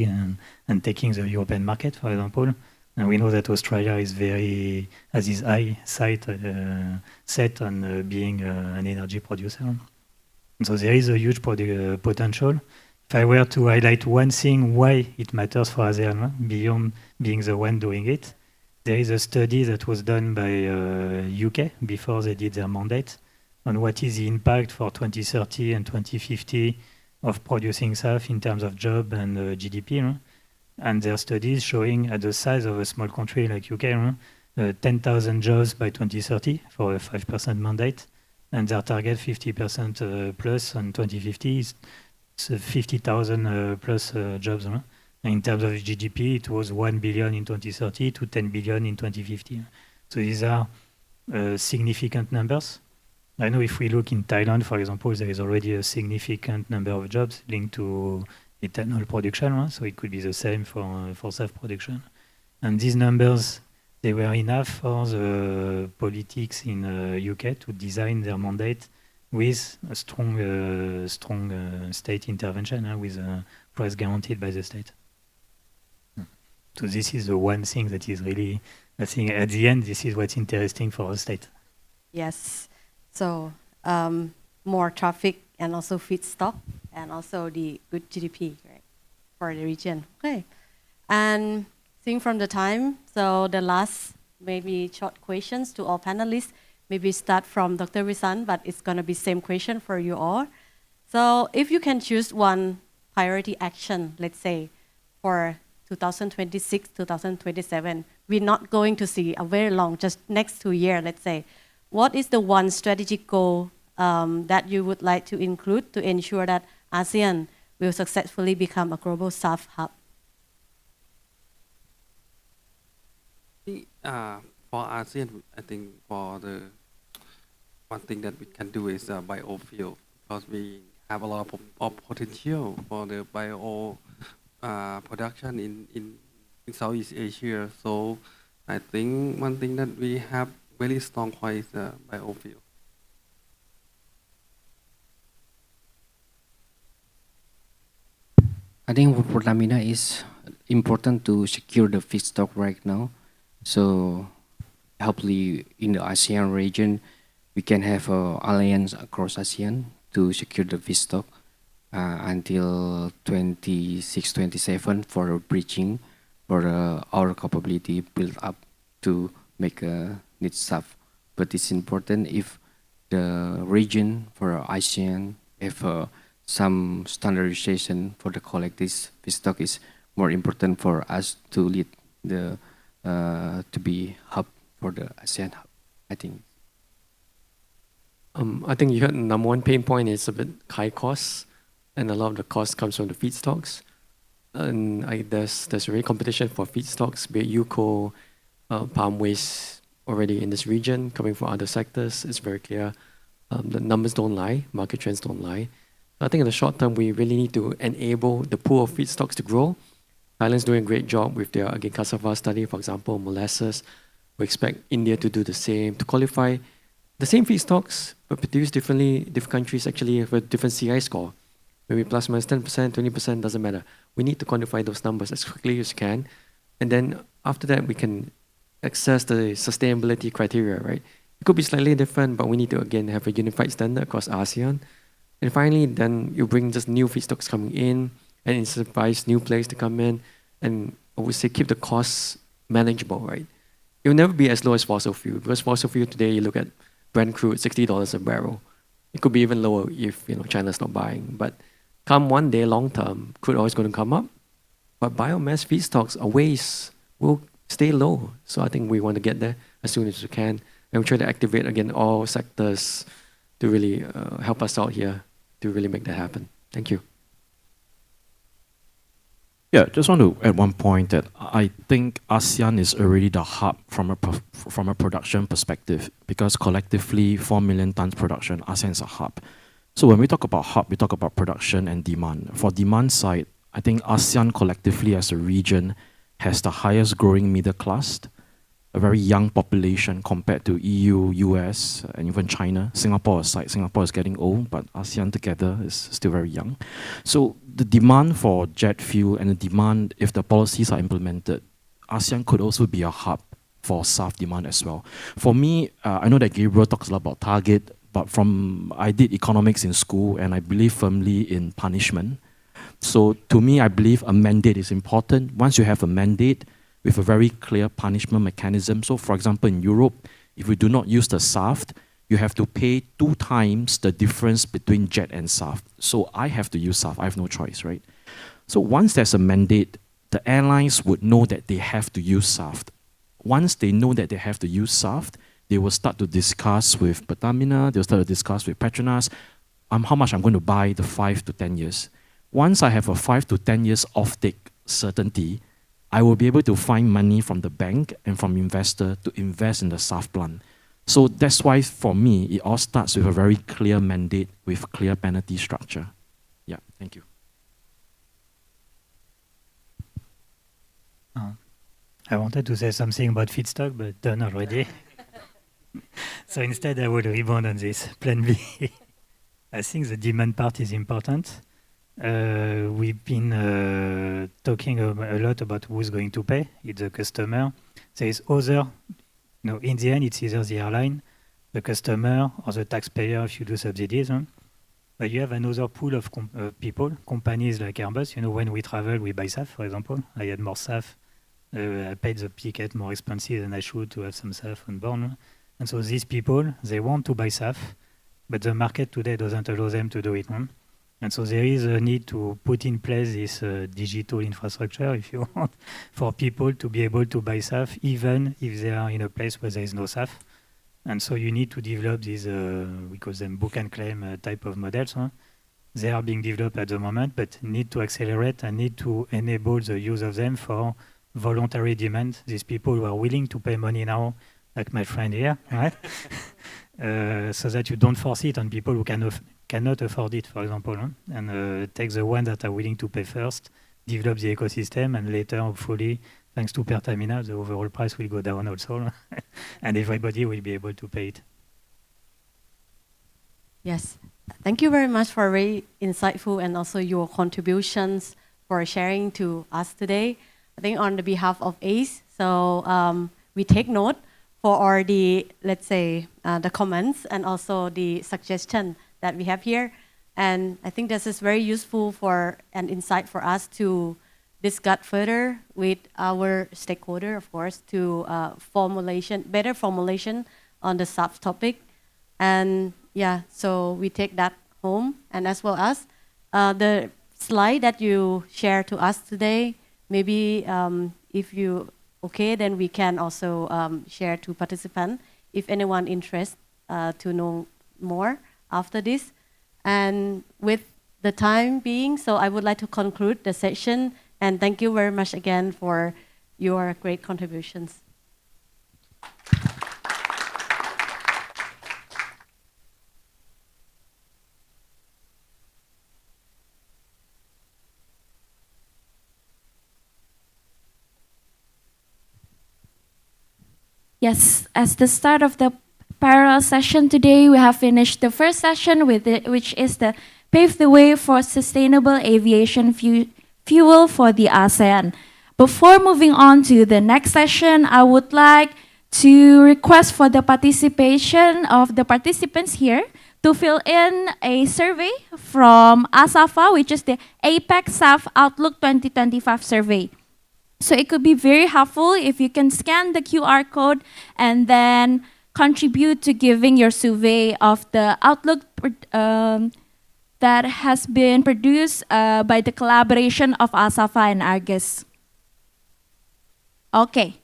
B: taking the European market, for example. And we know that Australia has its eyesight set on being an energy producer. And so there is a huge potential. If I were to highlight one thing why it matters for ASEAN, beyond being the one doing it, there is a study that was done by UK before they did their mandate on what is the impact for 2030 and 2050 of producing SAF in terms of job and GDP. And their studies showing at the size of a small country like UK, 10,000 jobs by 2030 for a 5% mandate, and their target 50% plus on 2050 is 50,000 plus jobs. In terms of GDP, it was 1 billion in 2030 to 10 billion in 2050. So these are significant numbers. I know if we look in Thailand, for example, there is already a significant number of jobs linked to ethanol production, so it could be the same for SAF production. And these numbers, they were enough for the politics in UK to design their mandate with a strong state intervention, with a price guaranteed by the state. So this is the one thing that is really, I think at the end, this is what's interesting for the state.
D: Yes. So more traffic and also feedstock and also the good GDP, right, for the region. Okay. And seeing from the time, so the last maybe short questions to all panelists. Maybe start from Dr. Visan, but it's going to be same question for you all. So if you can choose one priority action, let's say, for 2026, 2027, we're not going to see a very long, just next 2 years, let's say. What is the one strategic goal that you would like to include to ensure that ASEAN will successfully become a global SAF hub?
F: For ASEAN, I think for the one thing that we can do is biofuel, because we have a lot of potential for the bio production in Southeast Asia. So I think one thing that we have very strong point is biofuel.
G: I think for Pertamina is important to secure the feedstock right now. So hopefully in the ASEAN region, we can have an alliance across ASEAN to secure the feedstock until 26, 27 for a bridging for our capability built up to make a need SAF. But it's important if the region for ASEAN have some standardization for the collect this feedstock is more important for us to lead the to be hub for the ASEAN hub, I think.
H: I think you heard the number one pain point is a bit high costs, and a lot of the cost comes from the feedstocks. And there's really competition for feedstocks, be it UCO, palm waste already in this region, coming from other sectors. It's very clear. The numbers don't lie, market trends don't lie. I think in the short term, we really need to enable the pool of feedstocks to grow. Thailand's doing a great job with their, again, ASAFA study, for example, molasses. We expect India to do the same, to qualify the same feedstocks, but produced differently. Different countries actually have a different CI score. Maybe plus minus 10%, 20%, doesn't matter. We need to quantify those numbers as quickly as we can. And then after that, we can access the sustainability criteria, right? It could be slightly different, but we need to, again, have a unified standard across ASEAN. And finally, then you bring just new feedstocks coming in and incentivize new players to come in. And I would say keep the costs manageable, right? It will never be as low as fossil fuel, because fossil fuel today, you look at Brent crude, $60 a barrel. It could be even lower if China's not buying. But come one day long term, crude oil is going to come up, but biomass feedstocks or waste will stay low. So I think we want to get there as soon as we can. And we try to activate again all sectors to really help us out here to really make that happen. Thank you.
E: Yeah, just want to add one point that I think ASEAN is already the hub from a production perspective, because collectively 4 million tons production, ASEAN is a hub. So when we talk about hub, we talk about production and demand. For demand side, I think ASEAN collectively as a region has the highest growing middle class, a very young population compared to EU, US, and even China. Singapore aside, Singapore is getting old, but ASEAN together is still very young. So the demand for jet fuel and the demand, if the policies are implemented, ASEAN could also be a hub for SAF demand as well. For me, I know that Gabriel talks a lot about target, but I did economics in school and I believe firmly in punishment. So to me, I believe a mandate is important. Once you have a mandate, with a very clear punishment mechanism. So for example, in Europe, if you do not use the SAF, you have to pay 2 times the difference between jet and SAF. So I have to use SAF, I have no choice, right? So once there's a mandate, the airlines would know that they have to use SAF. Once they know that they have to use SAF, they will start to discuss with Pertamina, they'll start to discuss with Petronas, how much I'm going to buy the 5 to 10 years. Once I have a 5 to 10 years offtake certainty, I will be able to find money from the bank and from investor to invest in the SAF plant. So that's why for me, it all starts with a very clear mandate with clear penalty structure. Yeah, thank you.
B: I wanted to say something about feedstock, but done already. So instead, I would rebound on this, plan B. I think the demand part is important. We've been talking a lot about who's going to pay. It's the customer. There is other, in the end, it's either the airline, the customer, or the taxpayer if you do subsidies. But you have another pool of people, companies like Airbus. When we travel, we buy SAF, for example. I had more SAF. I paid the ticket more expensive than I should to have some SAF on board. And so these people, they want to buy SAF, but the market today doesn't allow them to do it. And so there is a need to put in place this digital infrastructure, if you want, for people to be able to buy SAF, even if they are in a place where there is no SAF. And so you need to develop these, we call them book and claim type of models. They are being developed at the moment, but need to accelerate and need to enable the use of them for voluntary demand. These people who are willing to pay money now, like my friend here, right? So that you don't force it on people who cannot afford it, for example, and take the ones that are willing to pay first, develop the ecosystem, and later, hopefully, thanks to Pertamina, the overall price will go down also, and everybody will be able to pay it.
D: Yes, thank you very much for very insightful and also your contributions for sharing to us today. I think on the behalf of ACE, so we take note for all the, let's say, the comments and also the suggestion that we have here. And I think this is very useful for an insight for us to discuss further with our stakeholder, of course, to better formulation on the SAF topic. And yeah, so we take that home. And as well as the slide that you share to us today, maybe if you okay, then we can also share to participants if anyone interested to know more after this. And with the time being, so I would like to conclude the session and thank you very much again for your great contributions.
A: Yes, as the start of the parallel session today, we have finished the first session with it, which is the Pave the Way for Sustainable Aviation Fuel for the ASEAN. Before moving on to the next session, I would like to request for the participation of the participants here to fill in a survey from ASAFA, which is the APEC SAF Outlook 2025 survey. So it could be very helpful if you can scan the QR code and then contribute to giving your survey of the Outlook that has been produced by the collaboration of ASAFA and Argus. Okay,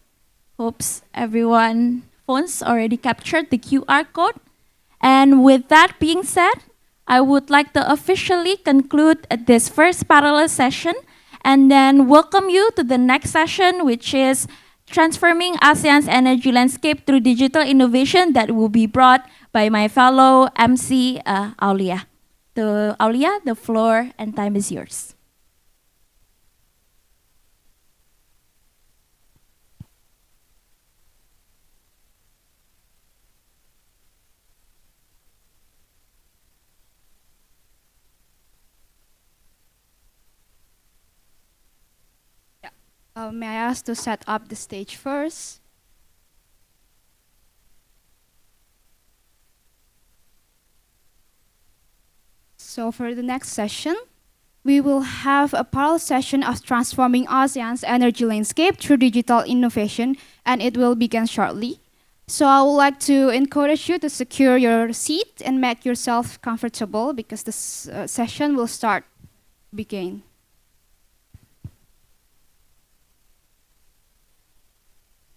A: hopes everyone phones already captured the QR code. And with that being said, I would like to officially conclude this first parallel session and then welcome you to the next session, which is transforming ASEAN's energy landscape through digital innovation, that will be brought by my fellow MC, Aulia. To Aulia, the floor and time is yours.
I: May I ask to set up the stage first? So for the next session, we will have a parallel session of transforming ASEAN's energy landscape through digital innovation, and it will begin shortly. So I would like to encourage you to secure your seat and make yourself comfortable because this session will begin.